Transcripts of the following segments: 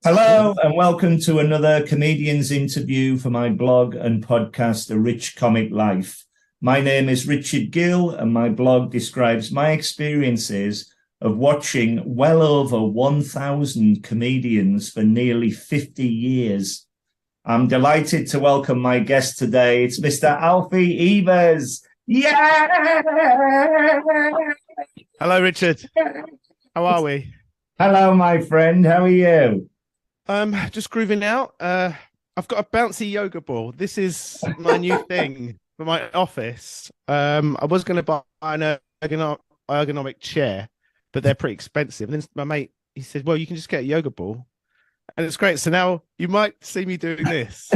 Hello and welcome to another comedian's interview for my blog and podcast, A Rich Comic Life. My name is Richard Gill and my blog describes my experiences of watching well over 1,000 comedians for nearly 50 years. I'm delighted to welcome my guest today. It's Mr. Alfie Evers. Yeah! Hello, Richard. How are we? Hello, my friend. How are you? Just grooving out. I've got a bouncy yoga ball. This is my new thing for my office. I was going to buy an ergonomic chair, but they're pretty expensive. And then my mate, he said, "Well, you can just get a yoga ball," and it's great. So now you might see me doing this.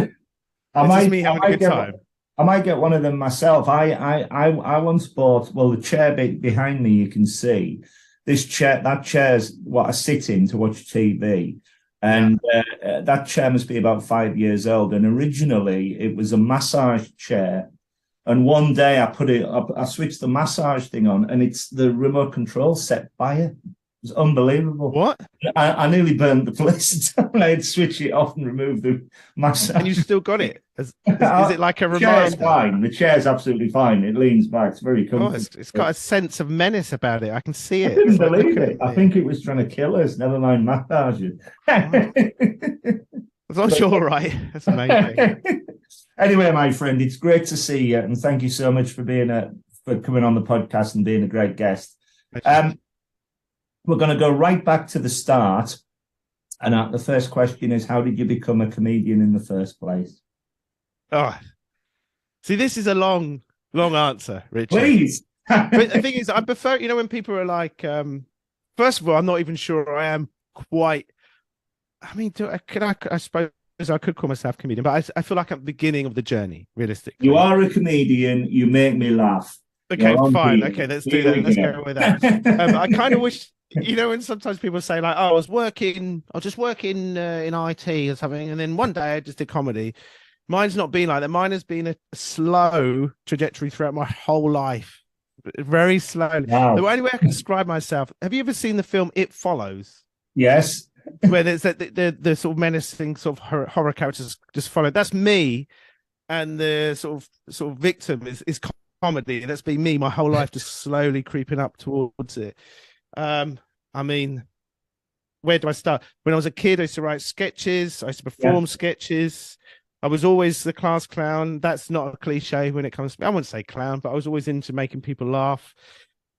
I Just me having a good time. I might get one of them myself. I once bought, well, the chair behind me, you can see that chair's what I sit in to watch TV. And that chair must be about 5 years old. And originally it was a massage chair. And one day I switched the massage thing on and it's the remote control set fire. It was unbelievable. What? I nearly burned the place down. I'd switch it off and remove the massage. And you still got it? Is it like a reminder? The chair's reminder? fine. The chair's absolutely fine. It leans back. It's very comfortable. It's got a sense of menace about it. I can see I it. couldn't believe it. I think it was trying to kill us. Never mind massaging. As long as you're all right. That's amazing. Anyway, my friend, it's great to see you, and thank you so much for coming on the podcast and being a great guest. We're going to go right back to the start, and the first question is, how did you become a comedian in the first place? Oh, see, this is a long answer, Richard. Please. But the thing is, I prefer, when people are like, first of all, I'm not even sure I am quite. I mean, I suppose I could call myself a comedian, but I feel like I'm at the beginning of the journey, realistically. You are a comedian. You make me laugh. Okay, fine. Okay, let's do that. Let's go with that. I kind of wish, when sometimes people say like, "Oh, I was just working in IT or something," and then one day I just did comedy. Mine's not been like that. Mine has been a slow trajectory throughout my whole life, very slowly. Wow. The only way I can describe myself. Have you ever seen the film It Follows? Yes. Where there's the sort of menacing sort of horror characters just follow. That's me, and the sort of victim is comedy. That's been me my whole life, just slowly creeping up towards it. I mean, where do I start? When I was a kid, I used to write sketches. I used to perform sketches. I was always the class clown. That's not a cliche when it comes to me. I wouldn't say clown, but I was always into making people laugh.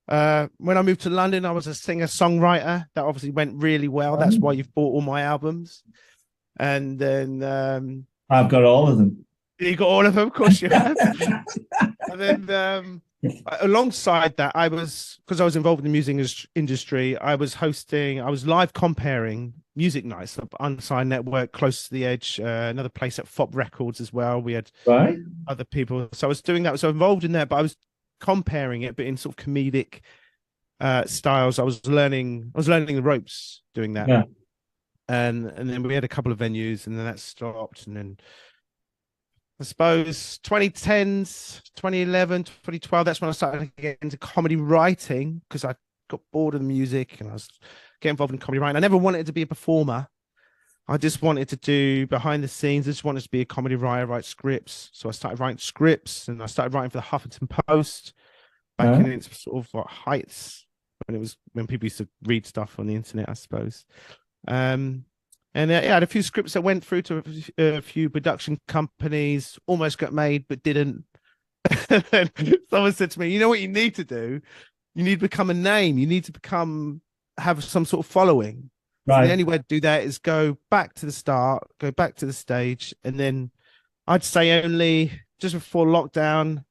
When I moved to London, I was a singer-songwriter. That obviously went really well. That's why you've bought all my albums. And then I've got all of them. You got all of them, of course you have. And then alongside that, because I was involved in the music industry, I was live comparing music nights up Unsigned Network, Close to the Edge, another place at FOP Records as well. We had other people. So I was doing that. So involved in that, but I was comparing it, but in sort of comedic styles. I was learning the ropes doing that. Yeah. And then we had a couple of venues and then that stopped. And then I suppose 2010s, 2011, 2012, that's when I started to get into comedy writing because I got bored of the music and I was getting involved in comedy writing. I never wanted to be a performer. I just wanted to do behind the scenes. I just wanted to be a comedy writer, write scripts. So I started writing scripts and I started writing for the Huffington Post back in its sort of heights when people used to read stuff on the internet, I suppose. And I had a few scripts that went through to a few production companies, almost got made, but didn't. And someone said to me, "You know what you need to do? You need to become a name. You need to have some sort of following." Right. So the only way to do that is go back to the start, go back to the stage. And then I'd say only just before lockdown,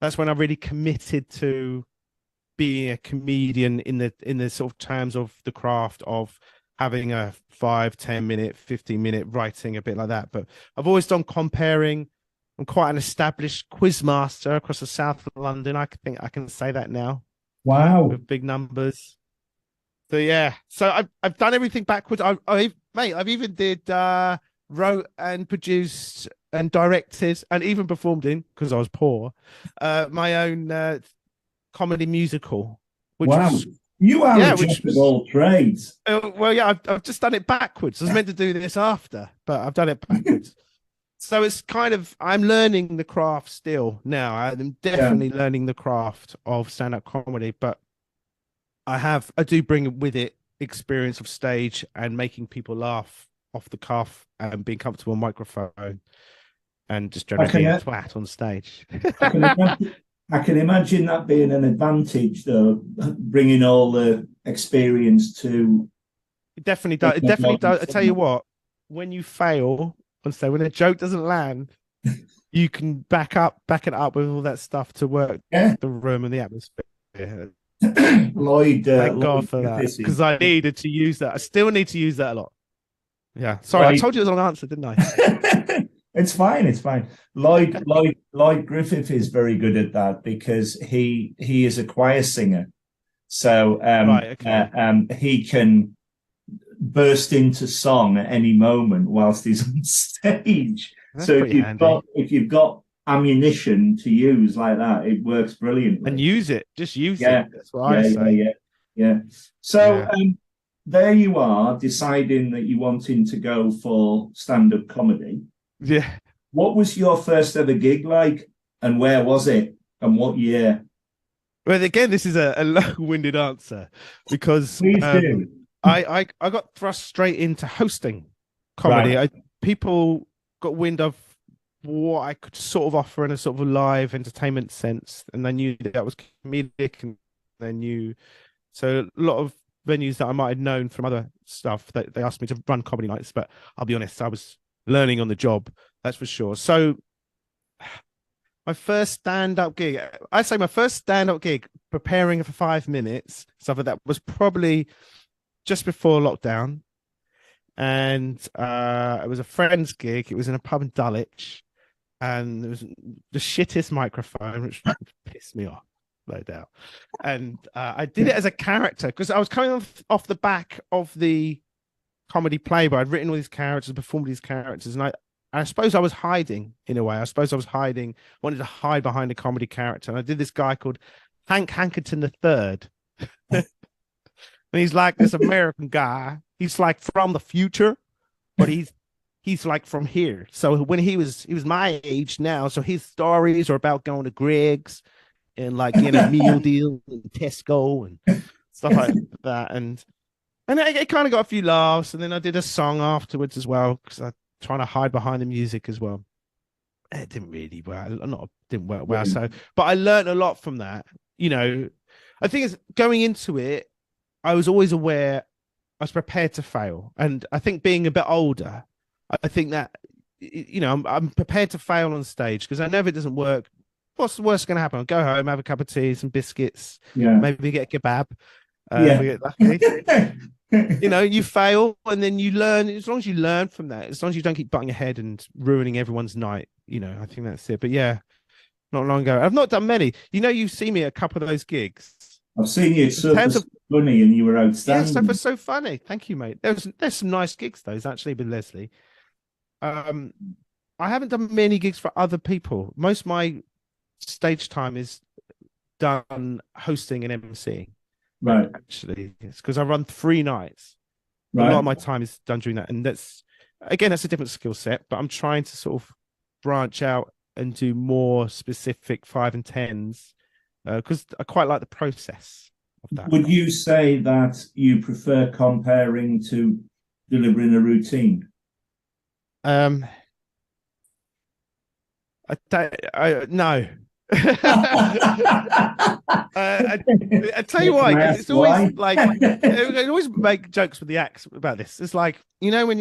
that's when I really committed to being a comedian in the sort of terms of the craft of having a 5, 10 minute, 15-minute writing, a bit like that. But I've always done comparing. I'm quite an established quiz master across the south of London. I think I can say that now. Wow. With big numbers. So yeah, so I've done everything backwards. I've even wrote and produced and directed and even performed in, because I was poor, my own comedy musical, which was You are Yeah, a jack which of was all trades. well, yeah. I've just done it backwards. I was meant to do this after, but I've done it backwards. So it's kind of I'm learning the craft still now. I'm Yeah. definitely learning the craft of stand-up comedy, but I do bring with it experience of stage and making people laugh off the cuff and being comfortable on microphone and just I generally can being a twat on stage. I can imagine, I can imagine that being an advantage, though, bringing all the experience to It definitely does. It definitely does. I tell you what, when you fail on stage, when a joke doesn't land, you can back it up with all that stuff to work Yeah. the room and the atmosphere. Lloyd Thank God for that, Griffiths because I needed to use that. I still need to use that a lot. Yeah. Sorry, I Lloyd. told you it was a long answer, didn't I? It's fine. It's fine. Lloyd Griffith is very good at that because he is a choir singer, so Right. Okay. he can burst into song at any moment whilst he's on stage. That's So pretty handy. if you've got ammunition to use like that, it works And brilliantly. use it. Just use Yeah, it. That's what I yeah, yeah, say. yeah, yeah. So Yeah. there you are, deciding that you wanting to go for stand-up comedy. Yeah. What was your first ever gig like, and where was it, and what year? Well, again, this is a long-winded answer because Please do. I got thrust straight into hosting Right. comedy. People got wind of what I could sort of offer in a sort of a live entertainment sense, and they knew that I was comedic, and they knew so a lot of venues that I might have known from other stuff that they asked me to run comedy nights. But I'll be honest, I was learning on the job, that's for sure. So my first stand-up gig, I'd say my first stand-up gig, preparing for 5 minutes, stuff like that, was probably just before lockdown. And it was a friend's gig. It was in a pub in Dulwich. And it was the shittest microphone, which pissed me off, no doubt. And I did it as a character because I was coming off the back of the comedy play, but I'd written all these characters, performed these characters, and I suppose I was hiding in a way. I suppose I was hiding, wanted to hide behind a comedy character. And I did this guy called Hank Hankerton III. And he's like this American guy. He's like from the future, but he's like from here. So when he was my age now. So his stories are about going to Greg's and like getting a meal deal in Tesco and stuff like that. And it kind of got a few laughs. And then I did a song afterwards as well because I trying to hide behind the music as well. It didn't really work. Didn't work well. So, but I learned a lot from that. You know, I think it's going into it. I was always aware. I was prepared to fail, and I think being a bit older, I think that I'm prepared to fail on stage because I know if it doesn't work, what's the worst going to happen? I'll go home, have a cup of tea, some biscuits, maybe get a kebab. If we get lucky. You fail and then you learn. As long as you learn from that, as long as you don't keep butting your head and ruining everyone's night, I think that's it. But yeah, not long ago. I've not done many. You've seen me at a couple of those gigs. I've seen you. It's so funny, and you were outstanding. Yeah, so funny. Thank you, mate. There's some nice gigs though. It's actually with Leslie. I haven't done many gigs for other people. Most of my stage time is done hosting and emceeing. Right. Actually, it's because I run 3 nights. Right. A lot of my time is done doing that. And that's a different skill set, but I'm trying to sort of branch out and do more specific 5 and 10s because I quite like the process of that. Would you say that you prefer comparing to delivering a routine? No. I tell you why, because it's always like I always make jokes with the acts about this. It's like when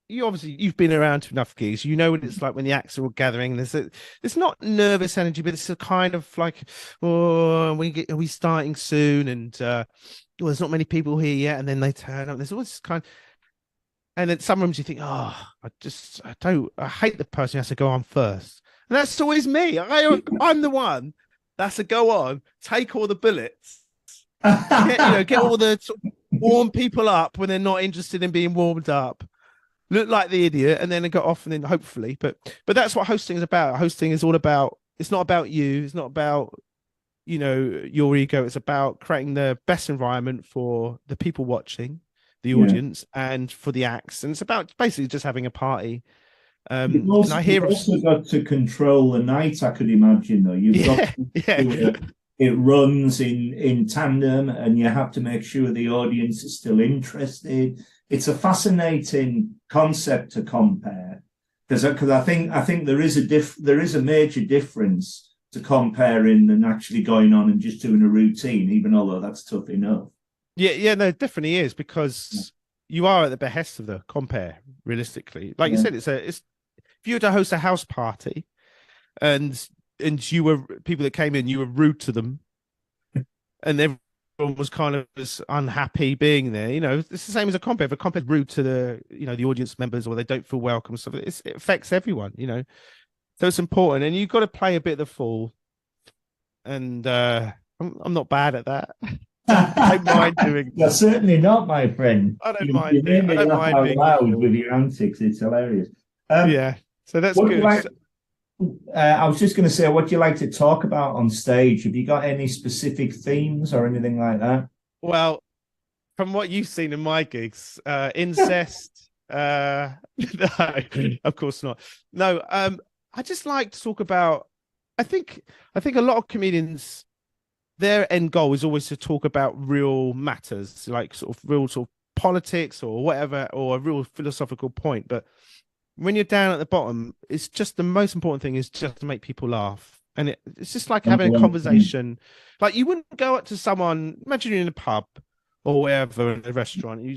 you obviously you've been around enough gigs, when it's like when the acts are all gathering. It's not nervous energy, but it's a kind of like, are we starting soon? And there's not many people here yet, and then they turn up. There's always this kind. And in some rooms you think, I hate the person who has to go on first. And that's always me. I'm the one that's to go on, take all the bullets, get all the warm people up when they're not interested in being warmed up, look like the idiot, and then go off and then hopefully. But that's what hosting is about. Hosting is all about, it's not about you. It's not about, your ego. It's about creating the best environment for the people watching, the Yeah. audience, and for the acts. And it's about basically just having a party. You've And I you've hear of also got to control the night, I could imagine, though. You've got yeah, to yeah, do it runs in tandem, and you have to make sure the audience is still interested. It's a fascinating concept to compare, because I think there is a major difference to comparing than actually going on and just doing a routine, even although that's tough enough. yeah. No, it definitely is, because you are at the behest of the compare. Realistically, like you Yeah. said, it's if you were to host a house party and you were people that came in, you were rude to them, and everyone was kind of as unhappy being there. It's the same as a compare. If a compare is rude to the audience members, or they don't feel welcome, so it affects everyone. So it's important, and you've got to play a bit of the fool. And I'm not bad at that. I don't mind doing. You're certainly not, my friend. I don't You mind made being. I me don't laugh mind out being the loud with fool. your antics. It's hilarious. Yeah, so that's What do you good. like? I was just going to say, what do you like to talk about on stage? Have you got any specific themes or anything like that? Well, from what you've seen in my gigs, incest. No, of course not. No, I just like to talk about. I think a lot of comedians, their end goal is always to talk about real matters, like sort of real sort of politics or whatever, or a real philosophical point. But when you're down at the bottom, it's just the most important thing is just to make people laugh. And it's just like having a conversation. Like you wouldn't go up to someone, imagine you're in a pub or wherever in a restaurant, you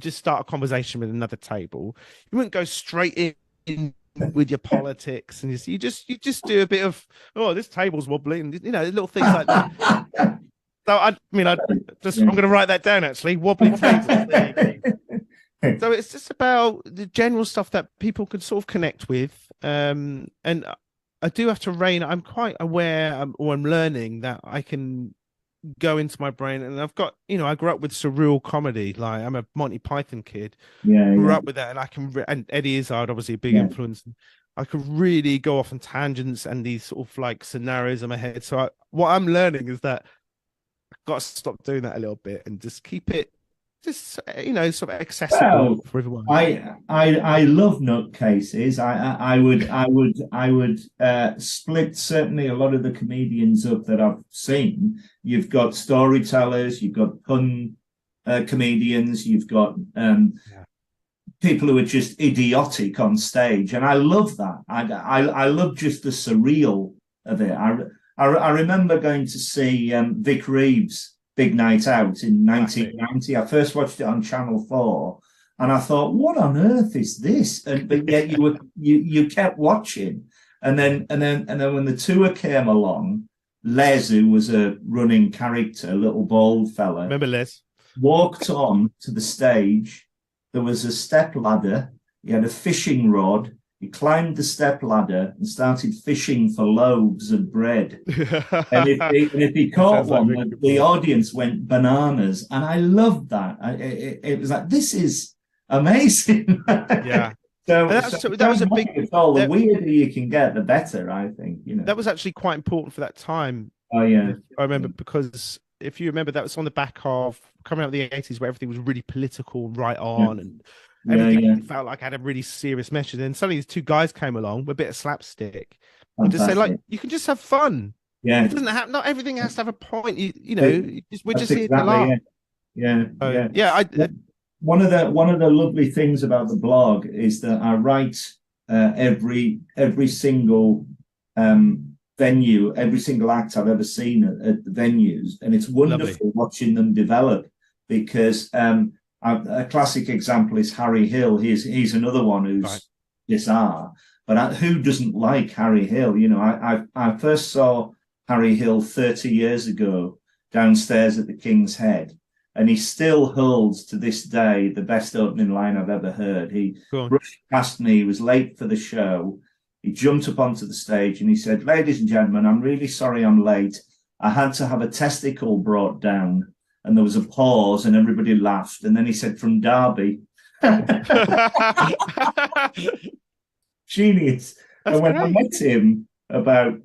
just start a conversation with another table. You wouldn't go straight in with your politics, and you just do a bit of, oh, this table's wobbling, little things like that. So I mean, I'm going to write that down actually. Wobbly tables. There you go. So it's just about the general stuff that people can sort of connect with. And I do have to rein. I'm quite aware, or I'm learning that I can go into my brain, and I've got, I grew up with surreal comedy. Like I'm a Monty Python kid, Yeah, grew yeah, up with that, and and Eddie Izzard, obviously a big yeah. influence. I could really go off on tangents and these sort of like scenarios in my head. So what I'm learning is that I've got to stop doing that a little bit and just keep it just sort of accessible Well, for everyone. I love nutcases. I would split certainly a lot of the comedians up that I've seen. You've got storytellers, you've got pun comedians, you've got people who are just idiotic on stage, and I love that. I love just the surreal of it. I remember going to see Vic Reeves' Big Night Out in 1990. I first watched it on Channel 4, and I thought, what on earth is this? But yet you kept watching, and then when the tour came along, Les, who was a running character, little bald fella, Remember Les? walked on to the stage. There was a step ladder. He had a fishing rod. He climbed the step ladder and started fishing for loaves of bread. And if he caught one, like the audience went bananas. And I loved that. It was like, this is amazing. Yeah. So that was a big. The weirder you can get, the better, I think. That was actually quite important for that time. Oh yeah, I remember, because if you remember, that was on the back of coming out of the 80s, where everything was really political, right on, and everything felt like had a really serious message. And then suddenly these two guys came along with a bit of slapstick and just say, like, you can just have fun. Yeah, it doesn't have, not everything has to have a point. We're just here to laugh. One of the lovely things about the blog is that I write every single venue, every single act I've ever seen at the venues, and it's wonderful watching them develop, because a classic example is Harry Hill. He's another one who's bizarre, but who doesn't like Harry Hill? I first saw Harry Hill 30 years ago downstairs at the King's Head, and he still holds to this day the best opening line I've ever heard. He brushed past me, he was late for the show. He jumped up onto the stage and he said, "Ladies and gentlemen, I'm really sorry I'm late. I had to have a testicle brought down." And there was a pause and everybody laughed. And then he said, "From Derby." Genius. And when I met him about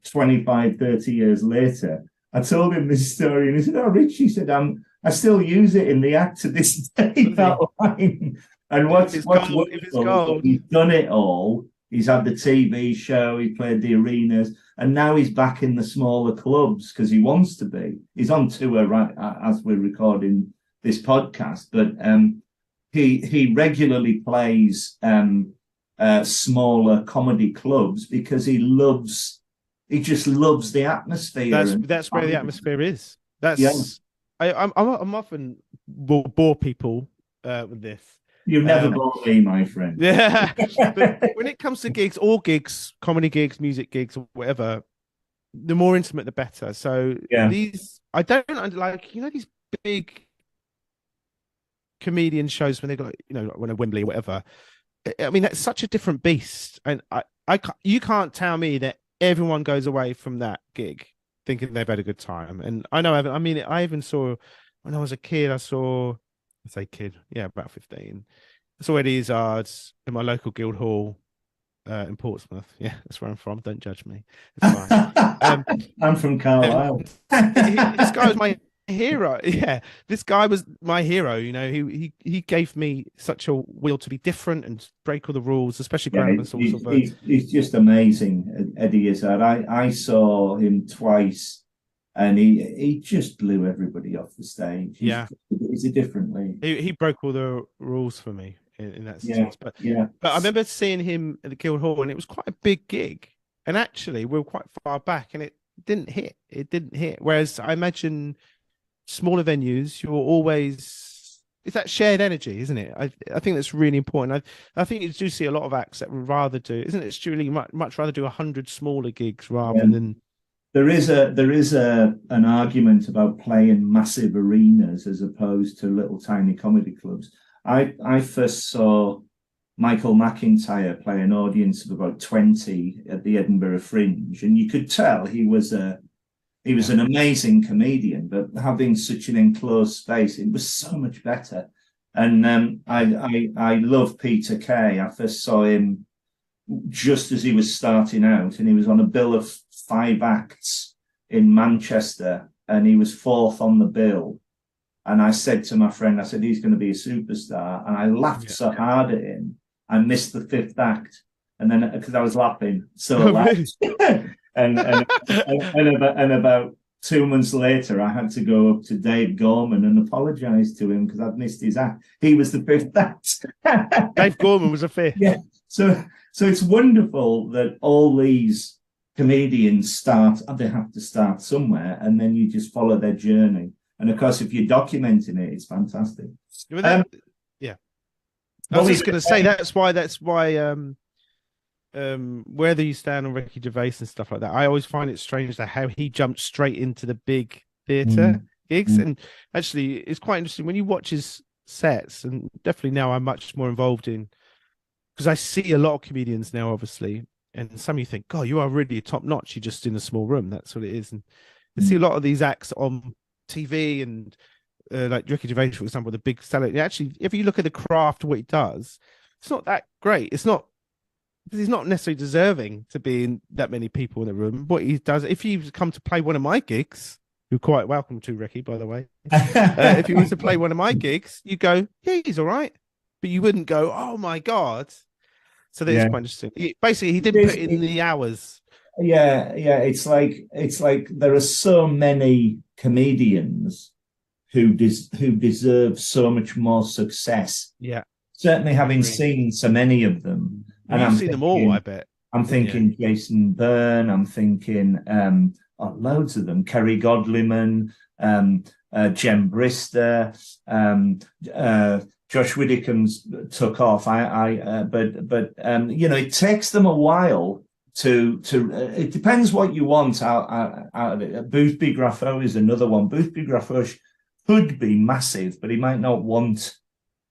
25, 30 years later, I told him this story, and he said, "Oh, Rich," he said, I still use it in the act to this day, that line. And what's wonderful is that he's done it all. He's had the TV show, he played the arenas, and now he's back in the smaller clubs because he wants to be. He's on tour right as we're recording this podcast, but he regularly plays smaller comedy clubs because he just loves the atmosphere. That's where the atmosphere is. I'm often bore people with this. You never bore me, my friend. Yeah, but when it comes to gigs, all gigs, comedy gigs, music gigs, or whatever, the more intimate, the better. So these, I don't like, these big comedian shows when they got, when a Wembley or whatever. I mean, that's such a different beast, and you can't tell me that everyone goes away from that gig thinking they've had a good time. And I know, I even saw when I was a kid, about 15. I saw Eddie Izzard's in my local guild hall in Portsmouth. Yeah, that's where I'm from. Don't judge me. It's fine. I'm from Carlisle. This guy was my hero. Yeah, this guy was my hero. He gave me such a will to be different and break all the rules, especially he's just amazing, Eddie Izzard. I saw him twice, and he just blew everybody off the stage. He's a different league. He broke all the rules for me in that sense. But I remember seeing him at the Guild Hall, and it was quite a big gig. And actually, we were quite far back, and it didn't hit. Whereas I imagine smaller venues, you're always, it's that shared energy, isn't it? I think that's really important. I think you do see a lot of acts that would rather do, isn't it, Stu, much rather do 100 smaller gigs rather than. There is an argument about playing massive arenas as opposed to little tiny comedy clubs. I first saw Michael McIntyre play an audience of about 20 at the Edinburgh Fringe, and you could tell he was an amazing comedian, but having such an enclosed space, it was so much better. And I love Peter Kay. I first saw him just as he was starting out, and he was on a bill of 5 acts in Manchester, and he was 4th on the bill. And I said to my friend, he's going to be a superstar. And I laughed so hard at him, I missed the 5th act. And then, because I was laughing so loud. and about 2 months later, I had to go up to Dave Gorman and apologise to him because I'd missed his act. He was the 5th act. Dave Gorman was a 5th. Yeah. So it's wonderful that all these comedians they have to start somewhere, and then you just follow their journey. And of course, if you're documenting it, it's fantastic. I was just going to say that's why whether you stand on Ricky Gervais and stuff like that, I always find it strange that how he jumped straight into the big theatre gigs. And actually, it's quite interesting when you watch his sets, and definitely now I'm much more involved in, because I see a lot of comedians now, obviously, and some of you think, God, you are really top notch. You're just in a small room. That's what it is. And I see a lot of these acts on TV, and like Ricky Gervais, for example, the big seller. Actually, if you look at the craft of what he does, it's not that great. It's not. He's not necessarily deserving to be in that many people in the room. What he does, if you come to play one of my gigs, you're quite welcome to, Ricky, by the way. If he was to play one of my gigs, you go, yeah, he's all right, but you wouldn't go, oh my God. So that's quite interesting. Basically, he didn't put in the hours. Yeah. It's like there are so many comedians who deserve so much more success. Yeah, certainly having seen so many of them. And I've seen them all, I bet. I'm thinking Jason Byrne. I'm thinking loads of them. Kerry Godliman, Jem Brister, Josh Widdicombe's took off. But it takes them a while to. It depends what you want out of it. Boothby Graffoe is another one. Boothby Graffoe could be massive, but he might not want.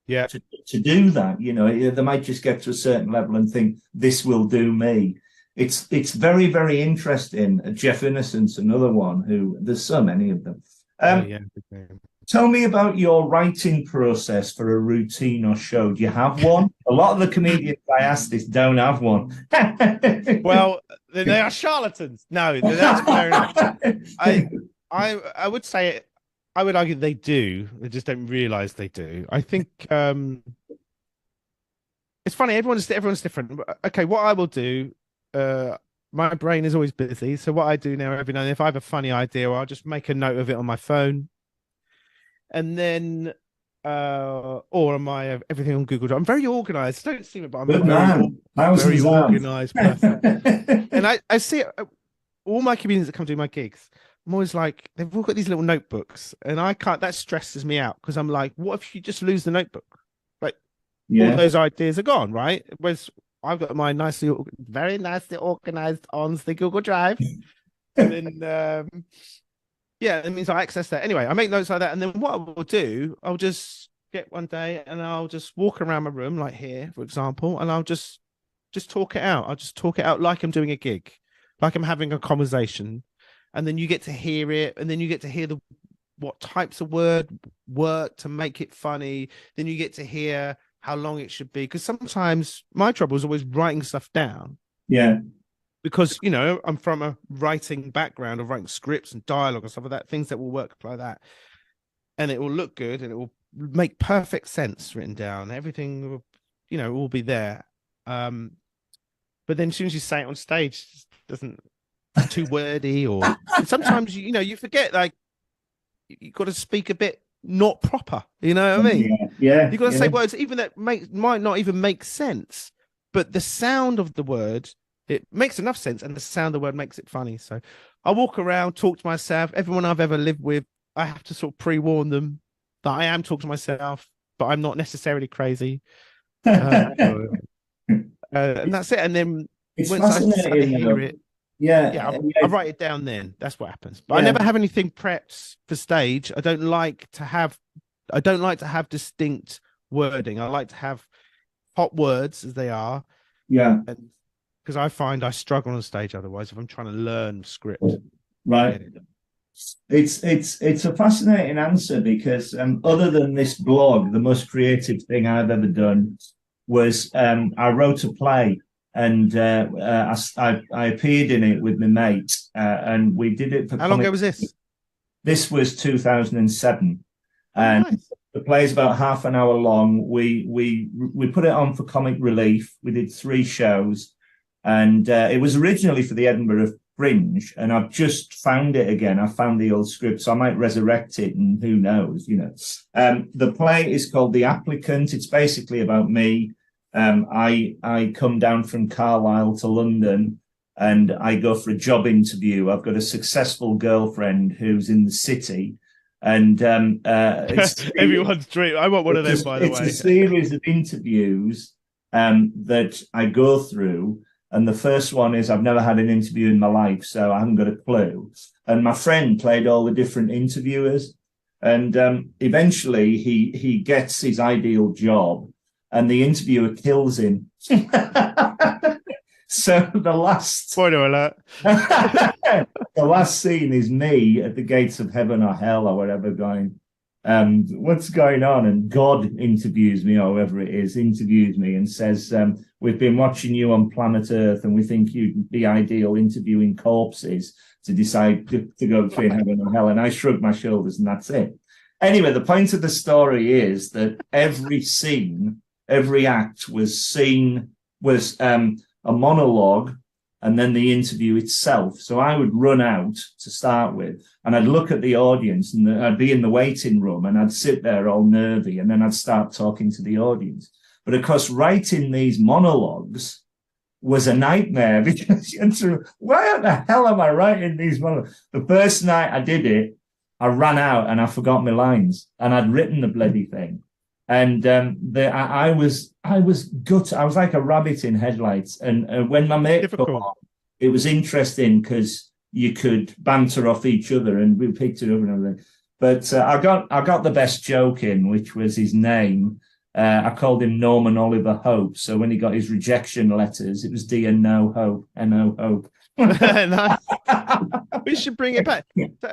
To do that, they might just get to a certain level and think this will do me. It's very, very interesting. Jeff Innocent's another one who there's so many of them. Tell me about your writing process for a routine or show. Do you have one? A lot of the comedians I ask this don't have one. Well, then they are charlatans. No, that's fair enough. I would say, I would argue they do. They just don't realize they do. I think it's funny. Everyone's different. Okay, what I will do. My brain is always busy, so what I do now every now and then, if I have a funny idea, I'll just make a note of it on my phone, and then or on my everything on Google Drive. I'm very organized. Don't see it, but I'm a very organized person. And I see it, all my comedians that come to my gigs. I'm always like, they've all got these little notebooks, and I can't. That stresses me out because I'm like, what if you just lose the notebook? Like, all those ideas are gone, right? Whereas I've got my very nicely organized on the Google Drive, and then yeah, it means I access that. Anyway, I make notes like that, and then what I will do, I'll just get one day and I'll just walk around my room, like here, for example, and I'll just talk it out. I'll just talk it out like I'm doing a gig, like I'm having a conversation, and then you get to hear it, and then you get to hear what types of word work to make it funny. Then you get to hear how long it should be, because sometimes my trouble is always writing stuff down. Yeah. Because, you know, I'm from a writing background of writing scripts and dialogue and stuff like that, things that will work like that. And it will look good and it will make perfect sense written down. Everything will, you know, will be there. But then as soon as you say it on stage, it doesn't, it's too wordy, or sometimes, you know, you forget, like, you've got to speak a bit not proper, you know what I mean? Yeah. You've got to say words even that might not even make sense, but the sound of the word, it makes enough sense, and the sound of the word makes it funny. So I walk around, talk to myself. Everyone I've ever lived with, I have to sort of pre-warn them that I am talking to myself, but I'm not necessarily crazy. And that's it. And then it's once I start to hear it, I write it down then. That's what happens. But I never have anything prepped for stage. I don't like to have distinct wording. I like to have hot words as they are. Yeah. Because I find I struggle on stage otherwise if I'm trying to learn script. Right. It's a fascinating answer, because other than this blog, the most creative thing I've ever done was I wrote a play. And I appeared in it with my mate, and we did it for. How long ago was this? This was 2007, and nice. The play is about half an hour long. We put it on for comic relief. We did 3 shows, and it was originally for the Edinburgh Fringe, and I've just found it again. I found the old script, so I might resurrect it, and who knows, you know. The play is called The Applicant. It's basically about me. I come down from Carlisle to London, and I go for a job interview. I've got a successful girlfriend who's in the city, and it's everyone's dream. I want one of them, by the way. It's a series of interviews that I go through, and the first one is I've never had an interview in my life, so I haven't got a clue. And my friend played all the different interviewers, and eventually he gets his ideal job. And the interviewer kills him. So the last spoiler alert. The last scene is me at the gates of heaven or hell or whatever, going, what's going on? And God interviews me, or whoever it is, interviews me and says, we've been watching you on planet Earth, and we think you'd be ideal interviewing corpses to decide to go between heaven and hell. And I shrug my shoulders, and that's it. Anyway, the point of the story is that every act was a monologue, and then the interview itself. So I would run out to start with, and I'd look at the audience, and I'd be in the waiting room, and I'd sit there all nervy, and then I'd start talking to the audience. But of course, writing these monologues was a nightmare, because why the hell am I writing these monologues? The first night I did it, I ran out and I forgot my lines, and I'd written the bloody thing. And I was gutted. I was like a rabbit in headlights. And when my mate came on, it was interesting because you could banter off each other, and we picked it up and everything. But I got the best joke in, which was his name. I called him Norman Oliver Hope. So when he got his rejection letters, it was Dear No Hope, N-O Hope. Nice. We should bring it back.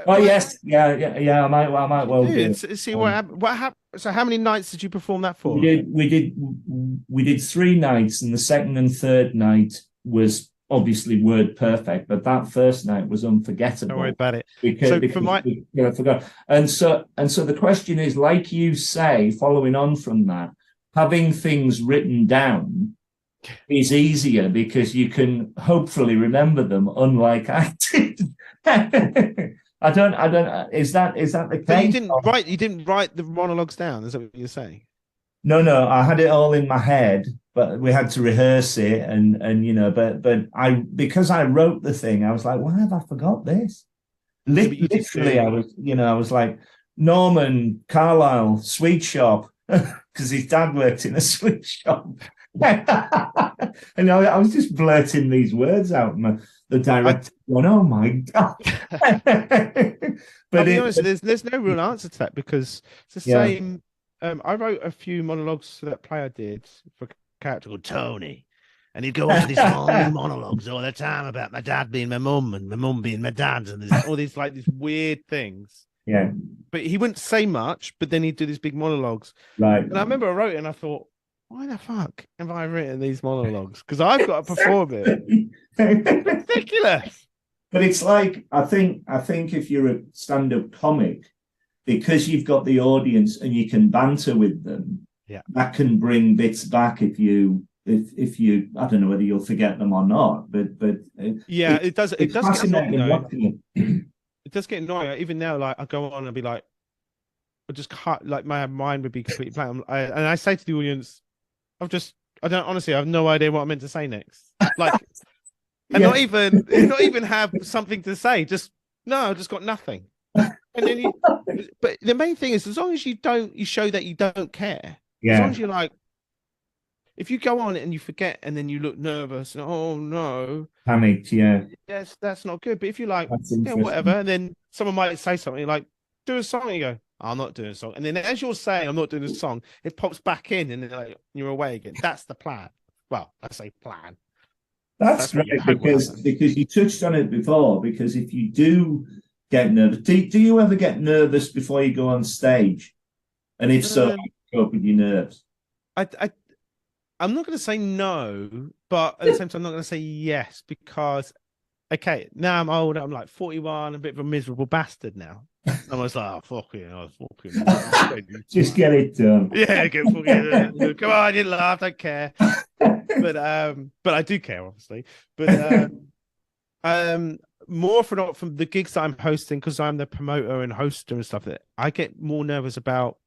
Oh yes, yeah. I might well do. See what happened. What happened? So, how many nights did you perform that for? We did 3 nights, and the second and third night was obviously word perfect, but that first night was unforgettable. Don't worry about it. Because for my, I forgot. And so the question is, like you say, following on from that, having things written down is easier because you can hopefully remember them, unlike I did. I don't. Is that the case? But you didn't write the monologues down. Is that what you're saying? No. I had it all in my head, but we had to rehearse it, and but because I wrote the thing, I was like, why have I forgot this? Literally, I was like, Norman Carlisle sweet shop, because his dad worked in a sweet shop. And I was just blurting these words out, and the director going, "Oh my god!" But honest, there's no real answer to that because it's the same. I wrote a few monologues for that play I did for a character called Tony, and he'd go on to these long monologues all the time about my dad being my mum and my mum being my dad, and all these like these weird things. Yeah, but he wouldn't say much, but then he'd do these big monologues. Right. And I remember I wrote it and I thought, why the fuck have I written these monologues? Because I've got to perform it. Ridiculous. But it's like, I think if you're a stand-up comic, because you've got the audience and you can banter with them, that can bring bits back if you I don't know whether you'll forget them or not, but it does get annoying. It does get annoying. Even now, like I go on and be like, I just cut, like my mind would be completely blank. And I say to the audience, I have no idea what I'm meant to say next. Like, and not even have something to say. I've just got nothing. And then but the main thing is, as long as you show that you don't care. Yeah. As long as you're like, if you go on it and you forget and then you look nervous, and, oh no, panicked, yes, that's not good. But if you're like, whatever, and then someone might say something like, do a song, and you go, I'm not doing a song, and then as you're saying, I'm not doing a song, it pops back in, and then like, you're away again. That's the plan. Well, I say plan. That's right, because you touched on it before. Because if you do get nervous, do you ever get nervous before you go on stage? And if so, how do you cope with your nerves? I'm not going to say no, but at the same time, I'm not going to say yes because, okay, now I'm older. I'm like 41, a bit of a miserable bastard now. I was like, oh, fucking. Just get it done. Yeah, get fucking. Come on, you laugh, don't care. But I do care, obviously. But more from the gigs that I'm hosting, because I'm the promoter and hoster and stuff, that I get more nervous about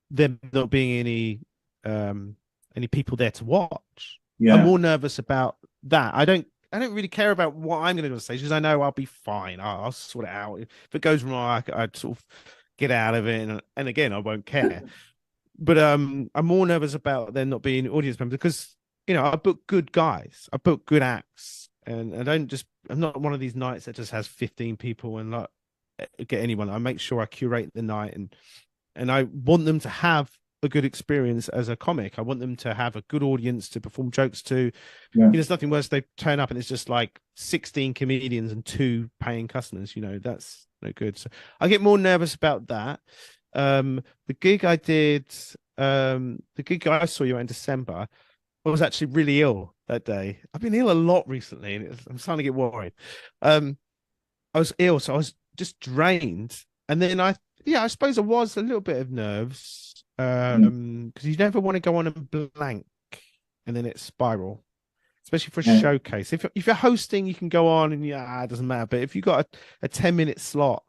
there not being any people there to watch. I'm more nervous about that. I don't really care about what I'm going to do on stage because I know I'll be fine. I'll sort it out. If it goes wrong, I'd sort of get out of it, and again, I won't care. But I'm more nervous about there not being audience members because I book good guys, I book good acts, and I'm not one of these nights that just has 15 people and like get anyone. I make sure I curate the night, and I want them to have a good experience as a comic. I want them to have a good audience to perform jokes to. There's nothing worse. They turn up and it's just like 16 comedians and 2 paying customers. That's no good. So I get more nervous about that. The gig I did, the gig I saw you in December, I was actually really ill that day. I've been ill a lot recently, and I'm starting to get worried. I was ill, so I was just drained, and then I suppose it was a little bit of nerves. Because you never want to go on and blank and then it spiral, especially for a showcase. If you're hosting, you can go on and it doesn't matter. But if you've got a 10-minute slot,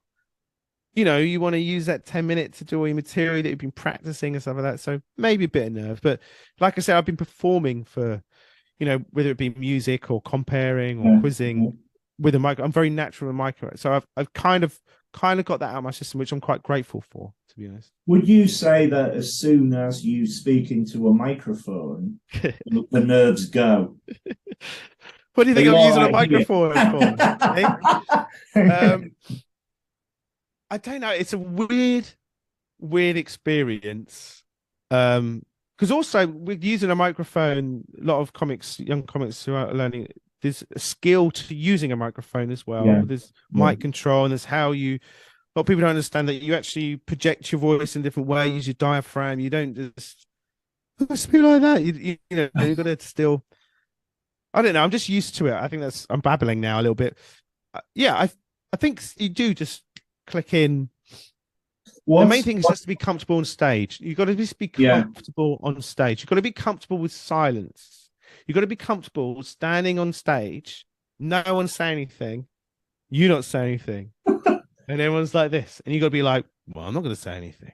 you want to use that 10 minutes to do all your material that you've been practicing and stuff like that. So maybe a bit of nerves. But like I said, I've been performing for, whether it be music or comparing or quizzing with a mic. I'm very natural with a micro. So I've kind of got that out of my system, which I'm quite grateful for, to be honest. Would you say that as soon as you speak into a microphone, the nerves go? What do you think I'm using a microphone for? I don't know. It's a weird experience. Because also with using a microphone, a lot of young comics who are learning, there's a skill to using a microphone as well. Yeah. There's mic control, and there's how you. A lot of people don't understand that you actually project your voice in different ways. Use your diaphragm. You don't just speak like that. You know, you've got to still. I don't know. I'm just used to it. I think I'm babbling now a little bit. Yeah, I think you do just click in. The main thing is just to be comfortable on stage. You've got to just be comfortable on stage. You've got to be comfortable with silence. You've got to be comfortable standing on stage, no one say anything, you not say anything, and everyone's like this, and you got to be like, well, I'm not going to say anything.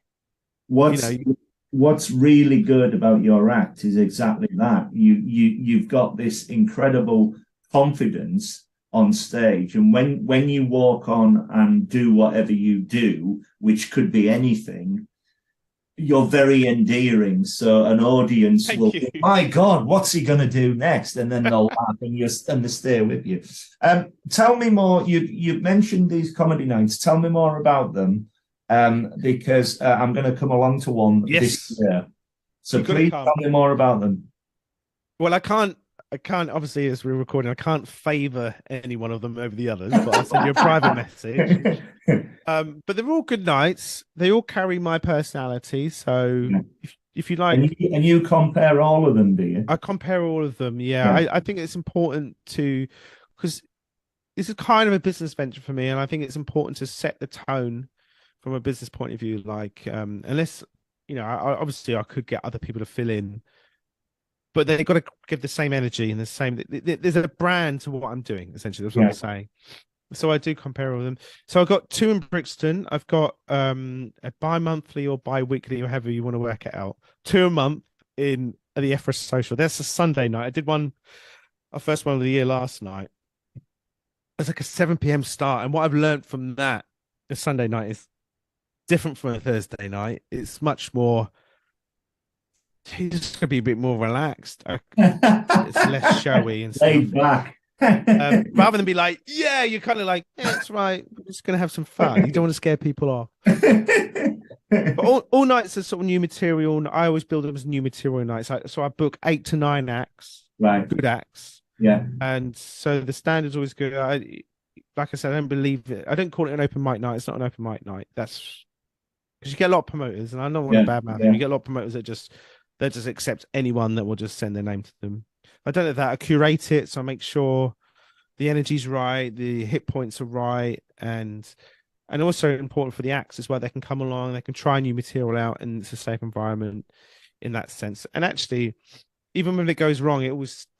What's really good about your act is exactly that. You've got this incredible confidence on stage, and when you walk on and do whatever you do, which could be anything, you're very endearing. So an audience will be, my God, what's he going to do next? And then they'll laugh and they stay with you. Tell me more. You've mentioned these comedy nights. Tell me more about them, because I'm going to come along to one this year. So please tell me more about them. Well, I can't, obviously, as we're recording, I can't favor any one of them over the others, but I'll send you a private message. But they're all good nights. They all carry my personality. So if you like. And you compare all of them, do you? I compare all of them, yeah. I think it's important because this is kind of a business venture for me, and I think it's important to set the tone from a business point of view. Like, unless, obviously I could get other people to fill in, but they've got to give the same energy and the same. There's a brand to what I'm doing, essentially. That's what I'm saying. So I do compare all of them. So I've got 2 in Brixton. I've got a bi-monthly or bi-weekly, or however you want to work it out. 2 a month at the Evers Social. That's a Sunday night. I did our first one of the year last night. It's like a 7 p.m. start. And what I've learned from that, a Sunday night, is different from a Thursday night. It's much more. He's just going to be a bit more relaxed. It's less showy and stuff. Laid back. Rather than be like, yeah, you're kind of like, yeah, that's right. We're just going to have some fun. You don't want to scare people off. But all nights are sort of new material. I always build them as new material nights. So I book 8 to 9 acts. Right. Good acts. Yeah. And so the standard's always good. Like I said, I don't believe it. I don't call it an open mic night. It's not an open mic night. That's because you get a lot of promoters, and I don't want to badmouth them. You get a lot of promoters that just accept anyone that will just send their name to them. I don't know that. I curate it, so I make sure the energy's right, the hit points are right, and also important for the acts as well. They can come along, they can try new material out, and it's a safe environment in that sense. And actually, even when it goes wrong,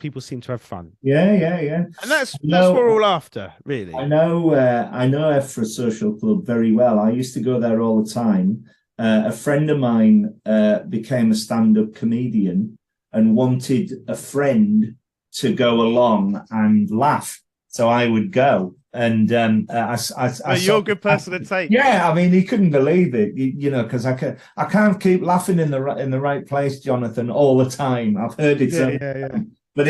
people seem to have fun. Yeah. And that's what we're all after, really. I know Evers Social Club very well. I used to go there all the time. A friend of mine became a stand-up comedian and wanted a friend to go along and laugh. So I would go. And you're a good person to take. Yeah, I mean, he couldn't believe it, because I can't keep laughing in the right place, Jonathan, all the time. I've heard it. Yeah. But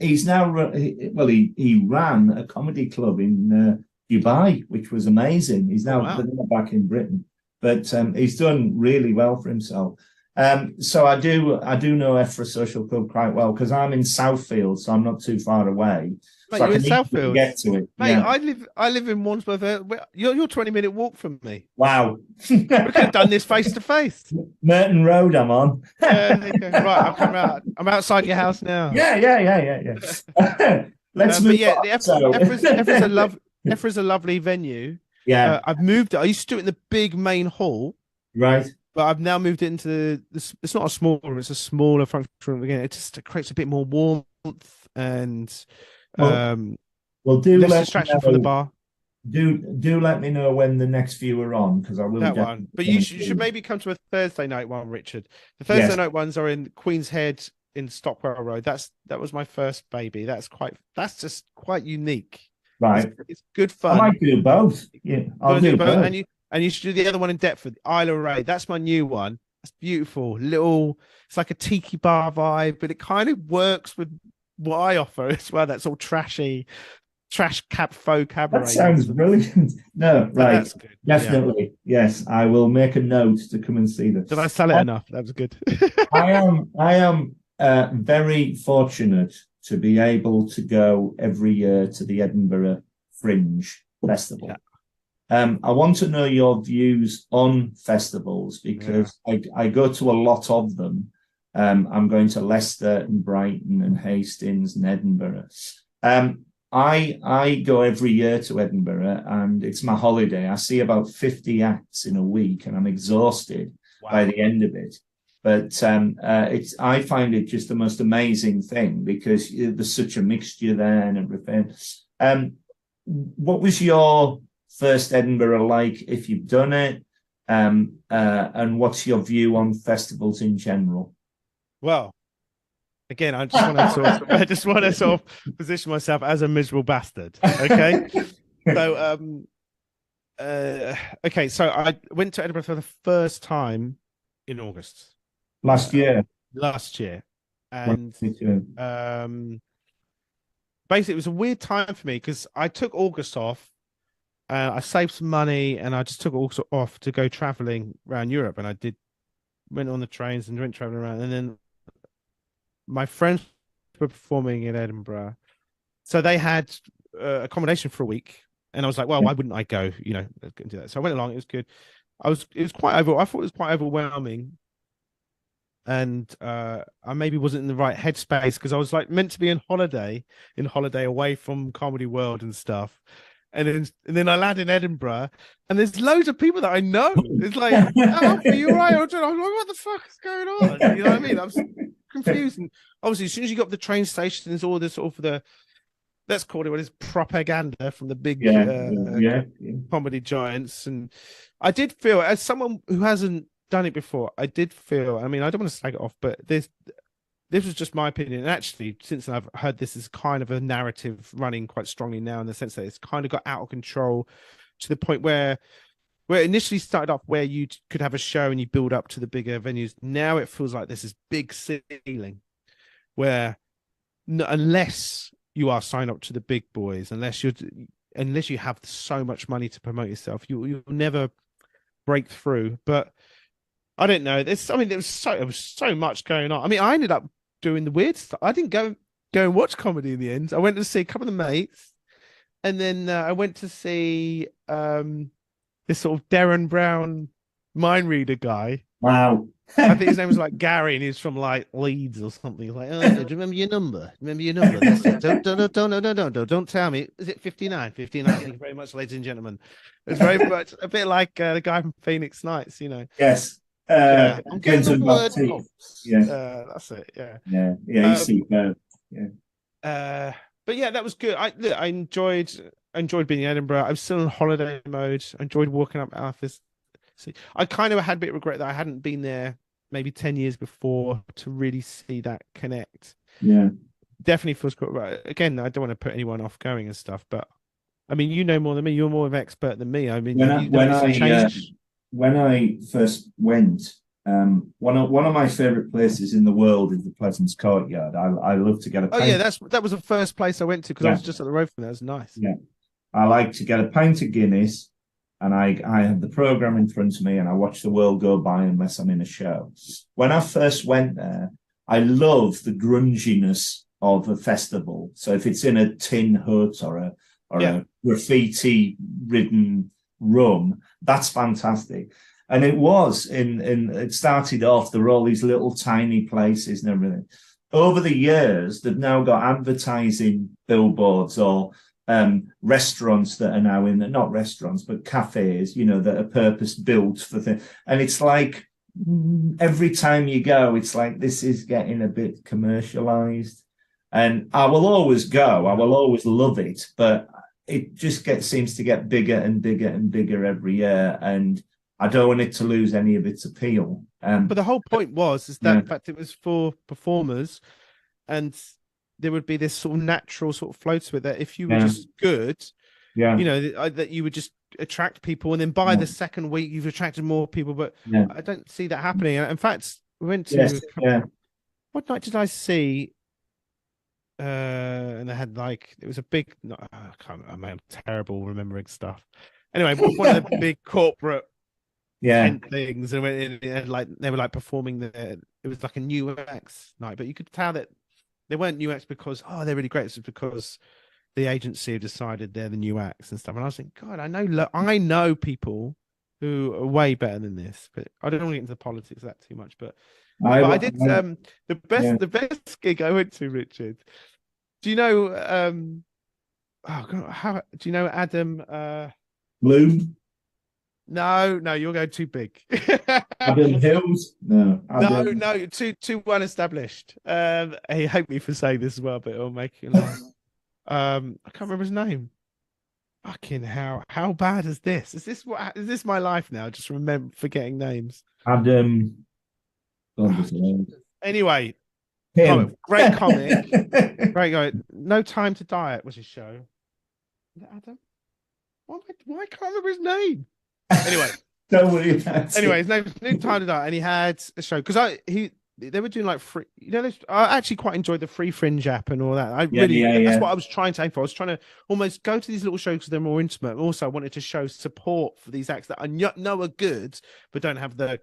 he's now he ran a comedy club in Dubai, which was amazing. He's now back in Britain, but he's done really well for himself. So I do know Evers Social Club quite well because I'm in Southfield, so I'm not too far away. Mate, so you're in Southfield. Get to it, mate. Yeah. I live in Wandsworth. You're 20-minute walk from me. Wow, we could have done this face to face. Merton Road, I'm on. Right, I'll come out. I'm outside your house now. Yeah. Let's move. Yeah, Evers is a lovely venue. Yeah, I've moved it. I used to do it in the big main hall. Right. But I've now moved it into this. It's not a small room; it's a smaller function room. Again, it just creates a bit more warmth and do less distraction from the bar. Do let me know when the next few are on because I will. That one, but you should maybe come to a Thursday night one, Richard. The Thursday night ones are in Queen's Head in Stockwell Road. That was my first baby. That's just quite unique. Right, it's good fun. I might do both. Yeah, I'll do both. And you should do the other one in Deptford, Isle of Ray. That's my new one. It's beautiful. It's like a tiki bar vibe, but it kind of works with what I offer as well. That's all trashy, trash cap faux cabaret. That sounds brilliant. No, right. That's good. Definitely. Yeah. Yes, I will make a note to come and see this. Did I sell it enough? That was good. I am very fortunate to be able to go every year to the Edinburgh Fringe Festival. Yeah. I want to know your views on festivals because I go to a lot of them. I'm going to Leicester and Brighton and Hastings and Edinburgh. I go every year to Edinburgh and it's my holiday. I see about 50 acts in a week and I'm exhausted by the end of it. But I find it just the most amazing thing because there's such a mixture there and everything. What was your first Edinburgh like if you've done it? And what's your view on festivals in general? Well, again, I just want to sort of position myself as a miserable bastard. Okay. So okay, so I went to Edinburgh for the first time in August. Last year. And basically it was a weird time for me because I took August off. I saved some money and I just took August off to go traveling around Europe, and went on the trains and went traveling around, and then my friends were performing in Edinburgh, so they had accommodation for a week, and I was like, well, why wouldn't I go? You know, do that. So I went along. It was good. I thought it was quite overwhelming, and I maybe wasn't in the right headspace because I was like meant to be on holiday away from comedy world and stuff. And then I land in Edinburgh, and there's loads of people that I know. It's like, Alfie, you're right. I'm like, what the fuck is going on? You know what I mean? I'm confused. And obviously, as soon as you got up the train station, there's all this sort of let's call it what is propaganda from the big comedy giants. And I did feel, as someone who hasn't done it before, I mean, I don't want to slag it off, but this was just my opinion. And actually, since I've heard this is kind of a narrative running quite strongly now in the sense that it's kind of got out of control to the point where it initially started off where you could have a show and you build up to the bigger venues. Now it feels like this is big ceiling where unless you are signed up to the big boys, unless you have so much money to promote yourself, you'll never break through. But I don't know. There was so much going on. I mean, I ended up doing the weird stuff. I didn't go and watch comedy in the end. I went to see a couple of the mates, and then I went to see this sort of Darren Brown mind reader guy. Wow. I think his name was like Gary, and he's from like Leeds or something. He's like, oh, do you remember your number? That's it. Don't tell me. Is it 59? 59. Thank you very much, ladies and gentlemen. It's very much a bit like the guy from Phoenix Nights, you know. Yes. I'm getting the word. Yeah. That's it. Yeah. Yeah. He's superb. Yeah. But yeah, that was good. I enjoyed being in Edinburgh. I was still in holiday mode. I enjoyed walking up Alpha's. See, I kind of had a bit of regret that I hadn't been there maybe 10 years before to really see that connect. Yeah. Definitely feels good. Right. Again, I don't want to put anyone off going and stuff, but I mean, you know more than me. You're more of an expert than me. I mean, when I first went, one of my favorite places in the world is the Pleasance Courtyard. I love to get a pint. Oh yeah, that was the first place I went to because I was just at the road from there. It was nice. Yeah, I like to get a pint of Guinness, and I have the program in front of me, and I watch the world go by unless I'm in a show. When I first went there, I love the grunginess of a festival. So if it's in a tin hut or a graffiti-ridden room, that's fantastic. And it started off, there were all these little tiny places and everything. Over the years, they've now got advertising billboards or restaurants that are now not restaurants, but cafes, that are purpose built for things. And it's like every time you go, it's like this is getting a bit commercialized. And I will always go, I will always love it, but it just seems to get bigger and bigger and bigger every year, and I don't want it to lose any of its appeal. But the whole point is that in fact it was for performers, and there would be this sort of natural sort of flow to it that if you were just good, that you would just attract people, and then by the second week you've attracted more people. But I don't see that happening. In fact, we went to what night did I see? And they had it was a big. I'm terrible remembering stuff. Anyway, one of the big corporate things, and they were performing there. It was like a new acts night, but you could tell that They weren't new acts because they're really great. It's because the agency have decided they're the new acts and stuff. And I was thinking, God, I know people who are way better than this, but I don't want to get into the politics of that too much. But I did the best gig I went to, Richard. Do you know oh God, how do you know Adam Bloom? No, you're going too big. Adam Hills? No. No, too well established. He hate me for saying this as well, but it'll make you laugh. I can't remember his name. Fucking hell! How bad is this? Is this my life now? Just forgetting names. Adam. Anyway, great comic, great guy. No Time to Diet was his show. Is that Adam? Why can't I remember his name? Anyway, don't worry about anyway, his name's No Time to Diet, and he had a show because they were doing like free. I actually quite enjoyed the Free Fringe app and all that. That's what I was trying to aim for. I was trying to almost go to these little shows because they're more intimate. Also, I wanted to show support for these acts that I know are good but don't have the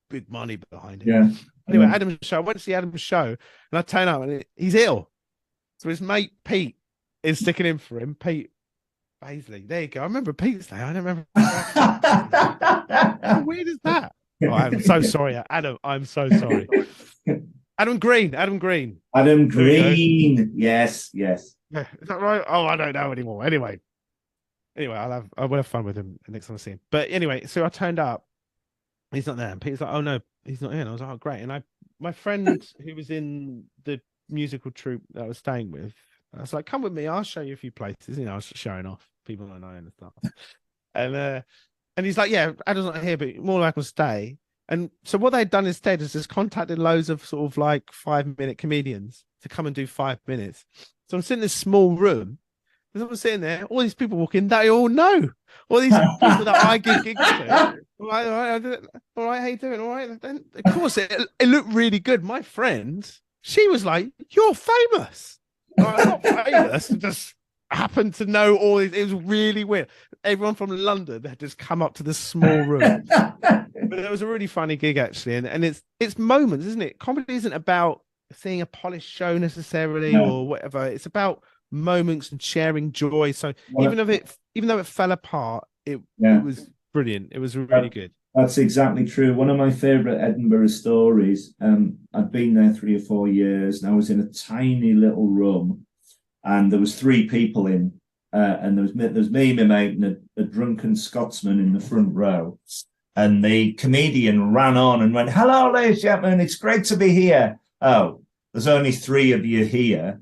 big money behind it. Yeah. Anyway, Adam's show. I went to see Adam's show, and I turn up and he's ill. So his mate Pete is sticking in for him. Pete Paisley. There you go. I remember Pete's name. I don't remember. How weird is that? Oh, I'm so sorry, Adam. I'm so sorry. Adam Green. Yes. Yeah, is that right? Oh, I don't know anymore. Anyway, I'll have fun with him next time I see him. But anyway, so I turned up. He's not there. And Peter's like, oh no, he's not here. And I was like, oh great. And my friend who was in the musical troupe that I was staying with, I was like, come with me. I'll show you a few places. I was showing off people I know and stuff. And he's like, yeah, Adam's not here, but more like will stay. And so what they'd done instead is just contacted loads of sort of like 5-minute comedians to come and do 5 minutes. So I'm sitting in this small room. As I'm sitting there, all these people walking, they all know. All these people that I give gigs to. All right, how you doing? All right. Then, of course, it looked really good. My friend, she was like, you're famous. I'm not famous. Just happened to know all these. It was really weird. Everyone from London had just come up to this small room. But it was a really funny gig, actually. And it's moments, isn't it? Comedy isn't about seeing a polished show necessarily or whatever. It's about moments and sharing joy. So even though it fell apart, it was brilliant. It was really good. That's exactly true. One of my favourite Edinburgh stories. I'd been there 3 or 4 years, and I was in a tiny little room, and there was 3 people in, and there was me, my mate, and a drunken Scotsman in the front row. And the comedian ran on and went, "Hello, ladies and gentlemen, it's great to be here. Oh, there's only 3 of you here.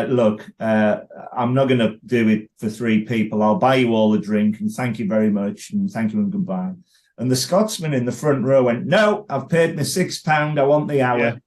Look, I'm not going to do it for 3 people. I'll buy you all a drink and thank you very much and thank you and goodbye." And the Scotsman in the front row went, "No, I've paid my £6. I want the hour."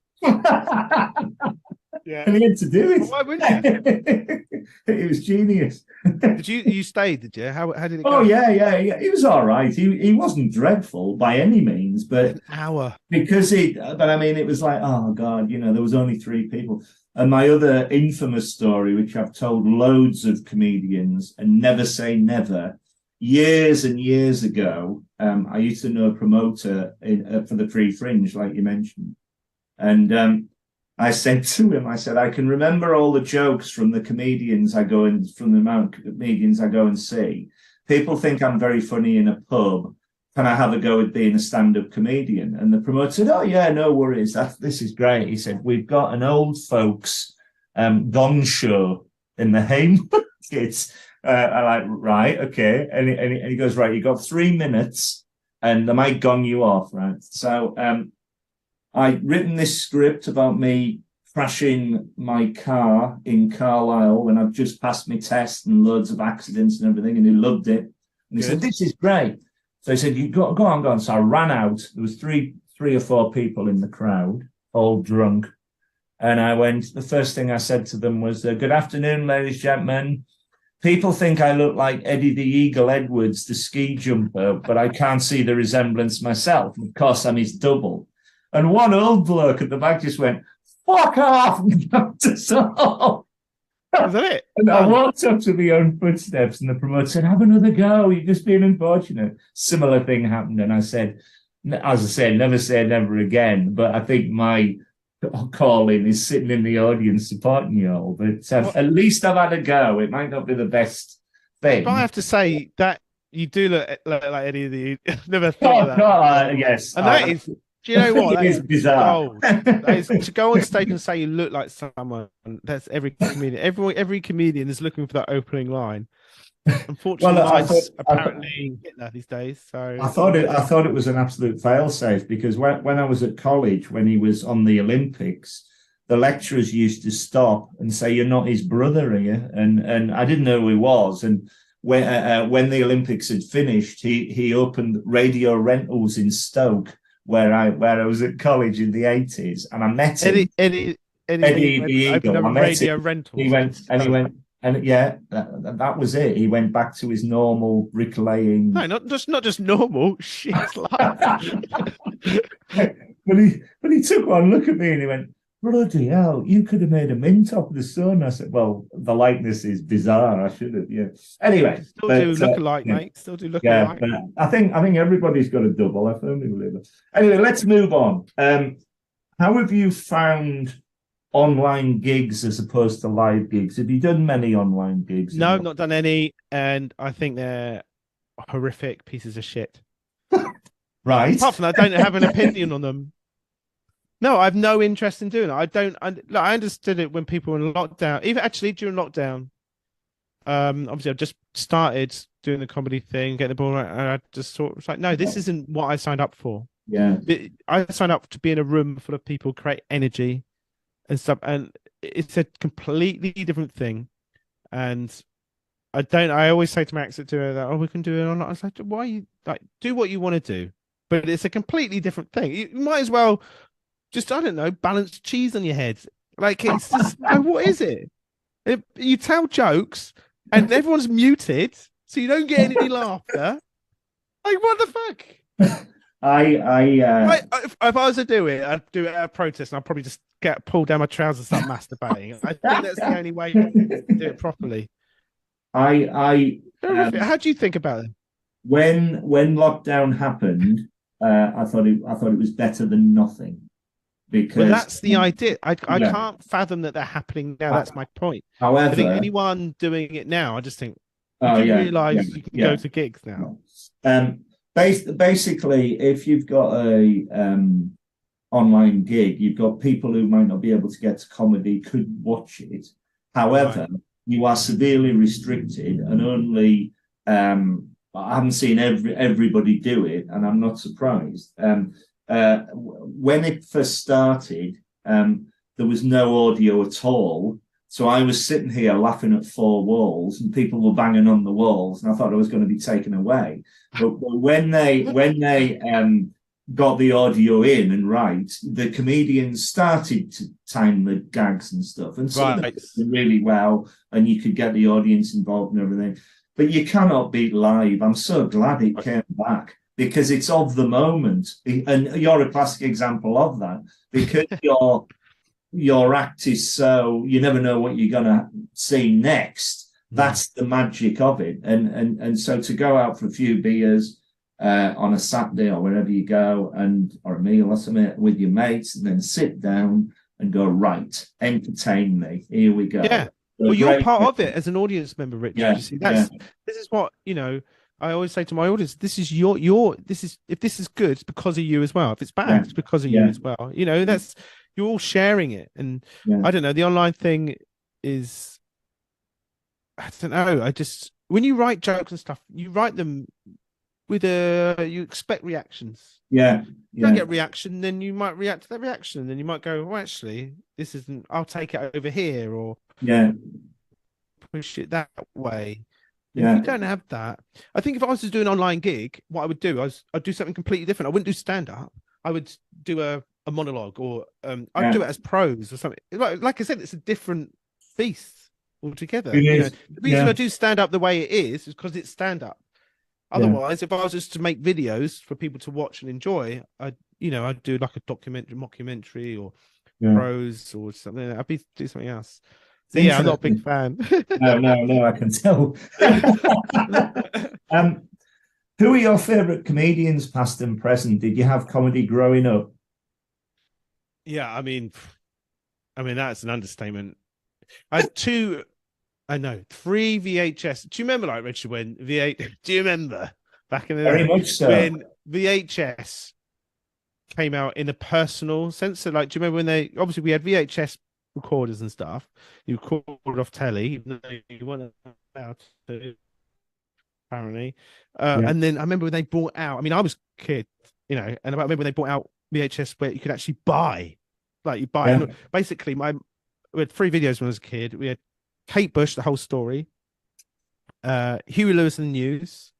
Yeah. And he had to do it. Well, why wouldn't you? It was genius. Did you stayed? Did you? How did it go? Oh yeah. He was all right. He wasn't dreadful by any means, but an hour because but I mean, it was like, oh God, there was only 3 people. And my other infamous story, which I've told loads of comedians, and never say never. Years and years ago, I used to know a promoter for the Free Fringe, like you mentioned, and I said to him, I can remember all the jokes from the comedians I go and from the amount of comedians I go and see. People think I'm very funny in a pub. Can I have a go at being a stand-up comedian? And the promoter said, "Oh yeah, no worries. This is great." He said, "We've got an old folks gong show in the Haymarket." I'm like, right, okay. And he goes, "Right, you got 3 minutes, and they might gong you off, right?" So I'd written this script about me crashing my car in Carlisle when I've just passed my test and loads of accidents and everything, and he loved it. And he said, "This is great." So he said, "You go on." So I ran out. There was three or four people in the crowd, all drunk. And I went, the first thing I said to them was, "Good afternoon, ladies and gentlemen. People think I look like Eddie the Eagle Edwards, the ski jumper, but I can't see the resemblance myself. Of course, I'm his double." And one old bloke at the back just went, "Fuck off," and knocked us off. Was that it? And I walked up to my own footsteps, and the promoter said, "Have another go. You're just being unfortunate." Similar thing happened, and I said, as I said, never say never again. But I think my calling is sitting in the audience supporting you all. But at least I've had a go. It might not be the best thing. But I have to say that you do look like Eddie the. Never thought Oh, of God, yes. And that is, do you know what? That is bizarre. gold. That is to go on stage and say you look like someone. That's every comedian. Every comedian is looking for that opening line. Unfortunately, mine's apparently Hitler these days. So I thought it was an absolute failsafe because when I was at college, when he was on the Olympics, the lecturers used to stop and say, "You're not his brother, are you?" And I didn't know who he was. And when the Olympics had finished, he opened Radio Rentals in Stoke, where I was at college in the 80s, and I met him. Eddie the Eagle. I met Radio him. Rentals. He went. And yeah, that was it. He went back to his normal bricklaying. No, not just normal shit life. but he took one look at me and he went, "Bloody hell, you could have made a mint off the sun." I said, "Well, the likeness is bizarre. I should have." Yeah. Anyway, still do look alike, mate. Still do look alike. But I think everybody's got a double. I firmly believe it. Anyway, let's move on. How have you found online gigs as opposed to live gigs? Have you done many online gigs? No, not done any, and I think they're horrific pieces of shit. Right. Apart from that, I don't have an opinion on them. No, I have no interest in doing it. I understood it when people were in lockdown, even actually during lockdown. Obviously, I've just started doing the comedy thing, getting the ball right, and I just thought, it's like, no, this isn't what I signed up for. Yeah. I signed up to be in a room full of people, create energy and stuff, and it's a completely different thing. And I always say to my acts that do that, "Oh, we can do it online." I was like, "Why you like do what you want to do?" But it's a completely different thing. You might as well just, I don't know, balance cheese on your head. Like, it's just, what is it? You tell jokes and everyone's muted, so you don't get any laughter. Like, what the fuck? If I was to do it, I'd do it at a protest, and I'd probably just get pulled down my trousers and start masturbating. I think that's the only way to do it properly. How do you think about it? When lockdown happened, I thought it was better than nothing. Because that's the idea. I can't fathom that they're happening now. That's my point. However, I think anyone doing it now, I just think you realise you can go to gigs now. Basically, if you've got a online gig, you've got people who might not be able to get to comedy could watch it. However, you are severely restricted, and only I haven't seen everybody do it, and I'm not surprised. When it first started, there was no audio at all. So I was sitting here laughing at four walls, and people were banging on the walls, and I thought I was going to be taken away. But when they got the audio in and right, the comedians started to time the gags and stuff, and so they did really well, and you could get the audience involved and everything. But you cannot beat live. I'm so glad it came back, because it's of the moment, and you're a classic example of that, because your act is so, you never know what you're gonna see next. That's the magic of it, and so to go out for a few beers on a Saturday or wherever you go, or a meal or something with your mates, and then sit down and go, right, entertain me. Here we go. Yeah. Well, you're part of it as an audience member, Richard. Yeah. You see, this is what, I always say to my audience, this is if this is good, it's because of you as well. If it's bad, it's because of you as well. You're all sharing it. And I don't know, the online thing is, I don't know. When you write jokes and stuff, you write them with you expect reactions. Yeah. You don't get reaction, then you might react to that reaction. And then you might go, well, actually, this isn't, I'll take it over here, or push it that way. If you don't have that, I think if I was to do an online gig, what I would do I'd do something completely different. I wouldn't do stand-up. I would do a monologue, or I'd do it as prose or something. Like I said, it's a different beast altogether. The reason I do stand-up the way it is because it's stand-up. Otherwise, if I was just to make videos for people to watch and enjoy, I'd do like a mockumentary or prose or something. I'd do something else. So I'm not a big fan. No, I can tell. Who are your favourite comedians, past and present? Did you have comedy growing up? Yeah, I mean that's an understatement. I had two, I know, three VHS. Do you remember, like Richard, when V8? Do you remember back in the Very day much so. when VHS came out in a personal sense? So, like, do you remember when they obviously we had VHS recorders and stuff? You recorded off telly, even though you weren't allowed to, apparently. Yeah, And then I remember when they brought out. I mean, I was a kid, you know, and I remember when they brought out VHS where you could actually buy, like, you buy. yeah, And basically, we had three videos when I was a kid. We had Kate Bush, the whole story, Huey Lewis and the News,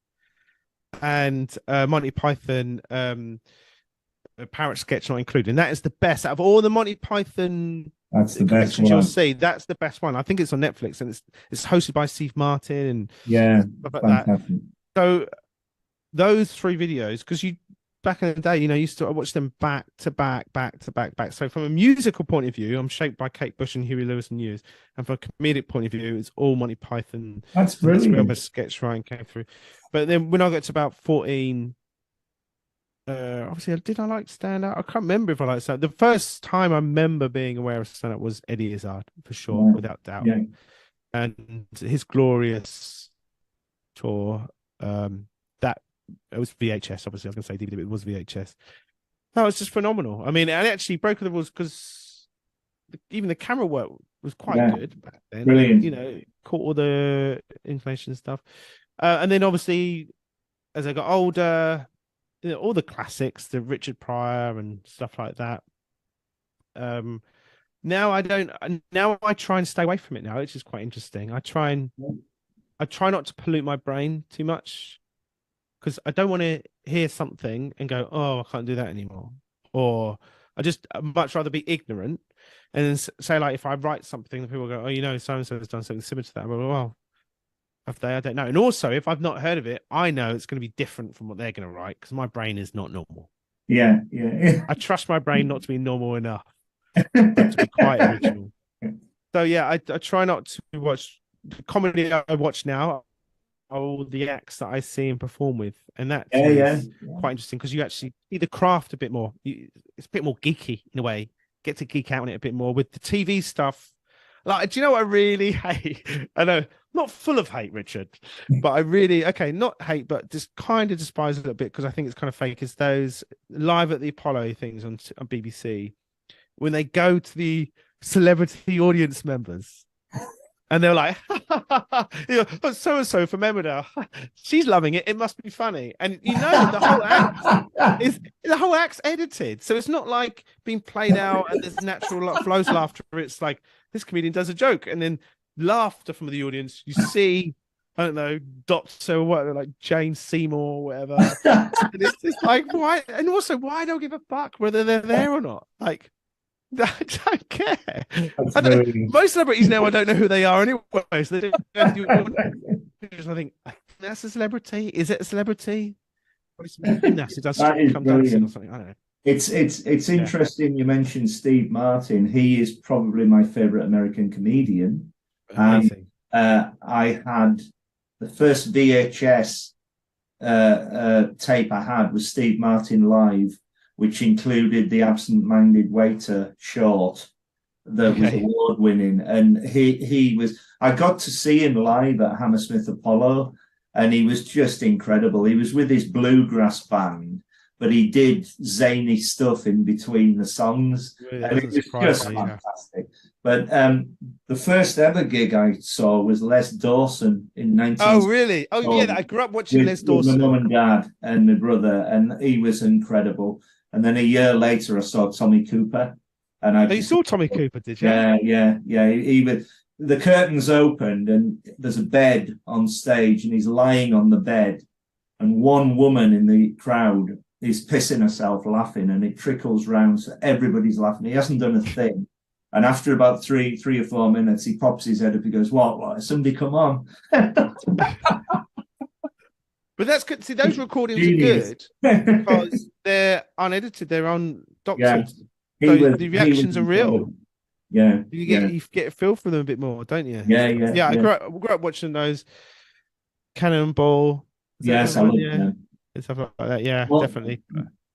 and Monty Python. A parrot sketch not included. And that is the best out of all the Monty Python that's the best collections you'll one. see. That's the best one. I think it's on Netflix and it's hosted by Steve Martin and Yeah, stuff like that. fantastic. So those three videos, because you back in the day, you know, you used to watch them back to back, back to back, back. So from a musical point of view, I'm shaped by Kate Bush and Huey Lewis and News. And from a comedic point of view, it's all Monty Python. That's And that's where brilliant. my sketch writing came through. But then when I got to about 14, obviously, did I like stand up? I can't remember if I liked stand up. The first time I remember being aware of stand up was Eddie Izzard, for sure, Yeah, without doubt. yeah, And his glorious tour, that it was VHS, obviously, I was going to say DVD, but it was VHS. That was just phenomenal. I mean, and actually broke the rules because even the camera work was quite yeah, good back then. brilliant. You know, caught all the information stuff. And then obviously, as I got older, you know, all the classics, the Richard Pryor and stuff like that. Now I don't. Now I try and stay away from it now, which is quite interesting. I try not to pollute my brain too much because I don't want to hear something and go, "Oh, I can't do that anymore," or I'd much rather be ignorant and then say, like, if I write something, people go, "Oh, you know, so and so has done something similar to that." Well, have they? I don't know. And also, if I've not heard of it, I know it's going to be different from what they're going to write because my brain is not normal. Yeah, yeah. I trust my brain not to be normal enough for it to be quite original. So yeah, I try not to watch the comedy I watch now are all the acts that I see and perform with, and that to Yeah, me yeah, is quite interesting because you actually see the craft a bit more. It's a bit more geeky in a way. Get to geek out on it a bit more with the TV stuff. Like, do you know what I really hate? I know, not full of hate, Richard, but I really, okay, not hate, but just kind of despise it a little bit because I think it's kind of fake. Is those live at the Apollo things on BBC when they go to the celebrity audience members and they're like, you know, so and so from Emmerdale, she's loving it. It must be funny, and you know the whole act's edited, so it's not like being played out and there's natural flows of laughter. It's like this comedian does a joke and then laughter from the audience. You see, I don't know, Doctor what, like Jane Seymour or whatever. And it's like why, and also why don't give a fuck whether they're there or not. Like I don't care. That's brilliant. Most celebrities now, I don't know who they are anyway. So they don't do I think that's a celebrity. Is it a celebrity? Gymnast who does That is come dancing or brilliant. something. I don't know. It's Yeah. interesting you mentioned Steve Martin. He is probably my favorite American comedian. And Amazing. I had the first VHS tape I had was Steve Martin Live, which included the Absent-Minded Waiter short that was Okay. award winning. And he was, I got to see him live at Hammersmith Apollo, and he was just incredible. He was with his bluegrass band, but he did zany stuff in between the songs, Really, it and it doesn't was surprise just me. Yeah. fantastic. But the first ever gig I saw was Les Dawson in Oh, really? Oh, yeah. 19 I grew up watching Les with my mum Dawson. and dad and my brother, and he was incredible. And then a year later, I saw Tommy Cooper, and I Oh, you just, saw Tommy Cooper, did you? yeah. He was, the curtains opened, and there's a bed on stage, and he's lying on the bed, and one woman in the crowd is pissing herself laughing, and it trickles round, so everybody's laughing. He hasn't done a thing. And after about three or 4 minutes, he pops his head up. He goes, "What? Somebody come on!" But that's good. See, those recordings are Genius. good because they're unedited, they're Yeah, undoctored. he So was the he was reactions are real. incredible. Yeah, yeah, You get a feel for them a bit more, don't you? yeah, yeah, Yeah, I yeah. grew up watching those Cannonball. Is that the Yes, I one? love Yeah, them. and stuff like that. Yeah, Well, definitely.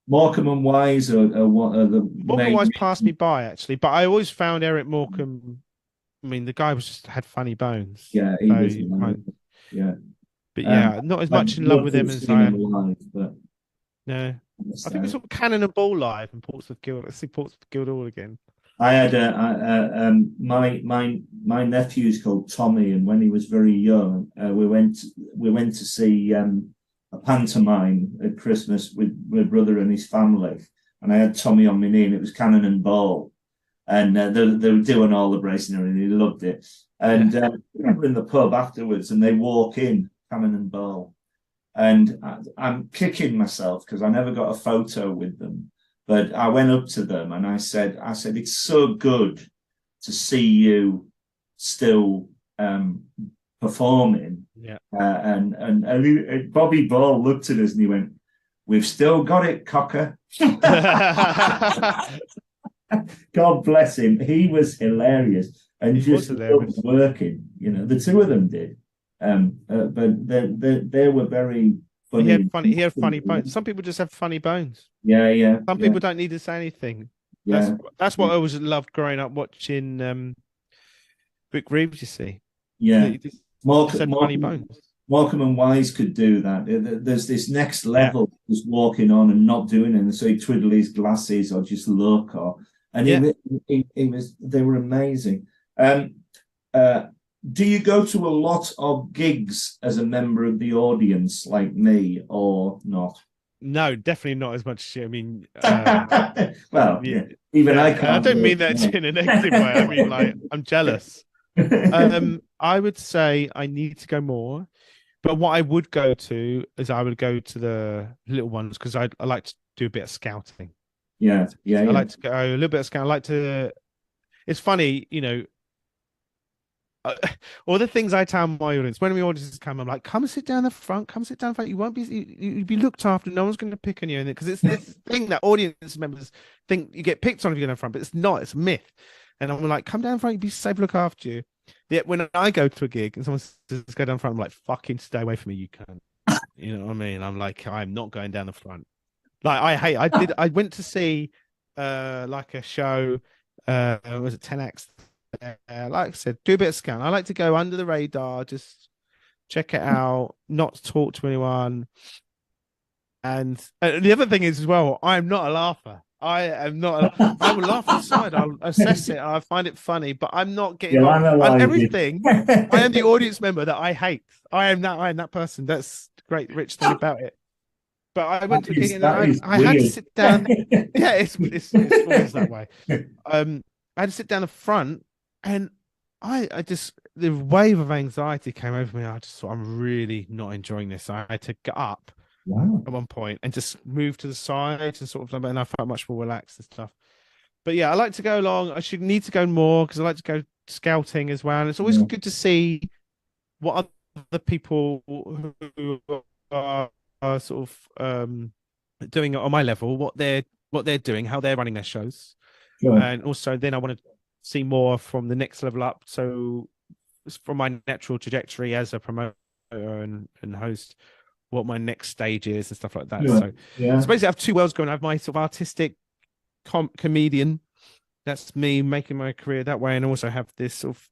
Morecambe and Wise are what are the Morecambe main. Wise passed me by actually, but I always found Eric Morecambe. I mean, the guy was just had funny bones. Yeah, he So, was hilarious. Yeah. but Um, yeah, not as I'd much in love love with to him have as seen I him am. live, but No, I think we uh, saw Cannon and Ball live in Portsmouth Guild. Let's see Portsmouth Guildhall again. I had my nephew's called Tommy, and when he was very young, we went to see a pantomime at Christmas with my brother and his family, and I had Tommy on my knee, and it was Cannon and Ball, and they were doing all the bracing and everything. He loved it, and we're in the pub afterwards, and they walk in Cannon and Ball, and I'm kicking myself because I never got a photo with them. But I went up to them and I said, it's so good to see you still performing. Yeah. And Bobby Ball looked at us and he went, "We've still got it, cocker." God bless him. He was hilarious and He was just loved hilarious. working. The two of them did. But they were very He funny. had funny. He had funny bones. Some people just have funny bones. Yeah, yeah, Some yeah, people don't need to say anything. That's yeah, that's yeah, what I always loved growing up watching Rick Reeves. You see, yeah. he just Mark, had Mark, funny bones. Morecambe and Wise could do that. There's this next Yeah, level, just walking on and not doing anything. So he'd twiddle his glasses or just look, and yeah. they were amazing. Um, uh, do you go to a lot of gigs as a member of the audience like me or not? No, definitely not as much. I mean, Well, yeah, yeah, even I yeah. I can't don't do mean that it. in a negative way. I mean, like, I'm jealous. I would say I need to go more. But what I would go to is I would go to the little ones because I like to do a bit of scouting. Yeah, yeah, I yeah. like to go a little bit of scouting. I like to. It's funny, uh, all the things I tell my audience when the audiences come, I'm like, come sit down the front, come sit down the front. You won't be, you'll be looked after. No one's going to pick on you, because it's this thing that audience members think you get picked on if you go down front, but it's not. It's a myth. And I'm like, come down front, you be safe, look after you. Yet when I go to a gig and someone says go down front, I'm like, fucking stay away from me, you can't. You know what I mean? I'm like, I'm not going down the front. Like I went to see like a show, was it 10 acts? Like I said, do a bit of scan. I like to go under the radar, just check it out, not talk to anyone. And the other thing is as well, I'm not a laugher. I am not. I will laugh aside. I'll assess it. I find it funny, but I'm not getting You'll on. I'm analyze everything. I am the it. audience member that I hate. I am that. I am that person. That's the great rich thing about it. But I went to a gig and That is I had to weird. sit down. Yeah, it's always that way. I had to sit down the front, and I just the wave of anxiety came over me. I just thought I'm really not enjoying this. I had to get up Wow. at one point and just move to the side and sort of, and I felt much more relaxed and stuff. But yeah, I like to go along. I should need to go more because I like to go scouting as well. And it's always Yeah. good to see what other people who are sort of doing it on my level, what they're doing, how they're running their shows. Sure. And also then I want to see more from the next level up. So from my natural trajectory as a promoter and host, what my next stage is and stuff like that. Sure. So, Yeah. so basically I have two worlds going. I have my sort of artistic comedian. That's me making my career that way. And I also have this sort of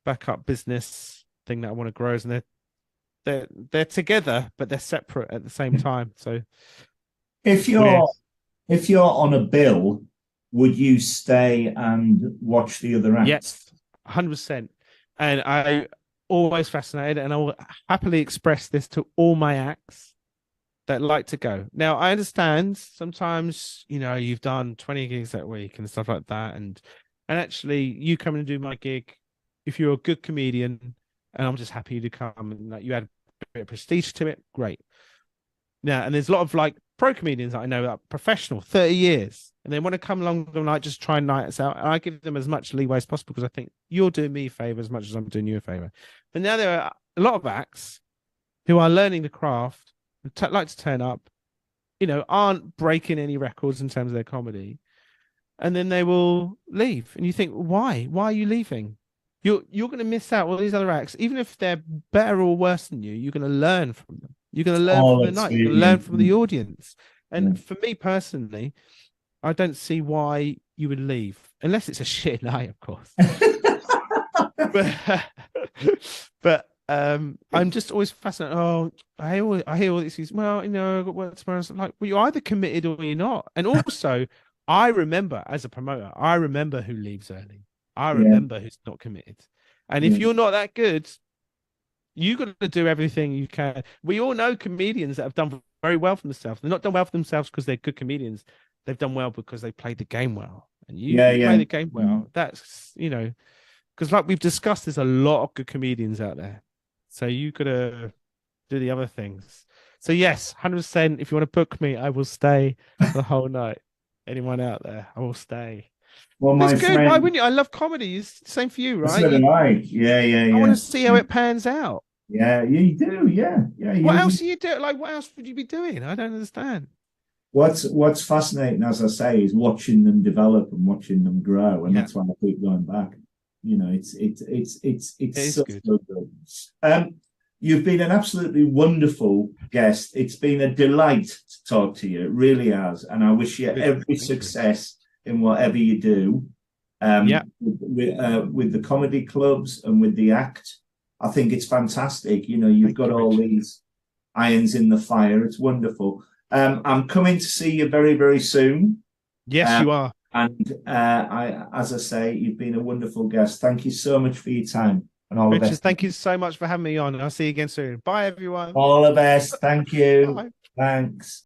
backup business thing that I want to grow. And they're together, but they're separate at the same time. So If we're you're on a bill, would you stay and watch the other acts? yes, 100%. And I always fascinated, and I will happily express this to all my acts that like to go. Now, I understand sometimes, you've done 20 gigs that week and stuff like that. And actually you come and do my gig, if you're a good comedian, and I'm just happy to come and like you add a bit of prestige to it, great. Now, and there's a lot of like pro comedians that I know that are professional, 30 years, and they want to come along and like just try and night us out. And I give them as much leeway as possible because I think you're doing me a favor as much as I'm doing you a favor. But now there are a lot of acts who are learning the craft, like to turn up, aren't breaking any records in terms of their comedy, and then they will leave. And you think, why? Why are you leaving? You're going to miss out all these other acts, even if they're better or worse than you. You're going to learn from them. You're going to learn from All the night. You're going to learn experience. from the audience. And for me personally, I don't see why you would leave, unless it's a shit night, of course. but I'm just always fascinated. Oh, I hear all this. Well, you know, I've got work tomorrow. I'm like, well, you're either committed or you're not. And also, I remember as a promoter, I remember who leaves early. I Yeah, remember who's not committed. And yeah, if you're not that good, you got to do everything you can. We all know comedians that have done very well for themselves. They're not done well for themselves because they're good comedians. They've done well because they played the game well. And yeah, you play yeah. the game well. That's, you know, because like we've discussed, there's a lot of good comedians out there. So you got to do the other things. So yes, 100%. If you want to book me, I will stay the whole night. Anyone out there, I will stay. Well, It's my good. Why friend, wouldn't you? I love comedy. It's the same for you, right? so do I. Yeah, yeah, I want yeah. to see how it pans out. Yeah, you do. Yeah, yeah. What else are you doing? Like, what else would you be doing? I don't understand. What's fascinating, as I say, is watching them develop and watching them grow, and Yeah, that's why I keep going back. You know, it it's is so, good. so good. You've been an absolutely wonderful guest. It's been a delight to talk to you. It really has, and I wish you Good. every Thank you. success in whatever you do. Yeah, With the comedy clubs and with the act, I think it's fantastic. You know, you've thank got you, all Richard. these irons in the fire. It's wonderful. I'm coming to see you very, very soon. Yes, Um, you are. as I say, you've been a wonderful guest. Thank you so much for your time and all the Richard, best. thank you so much for having me on. I'll see you again soon. Bye, everyone. All the best. Thank you. Bye. Thanks.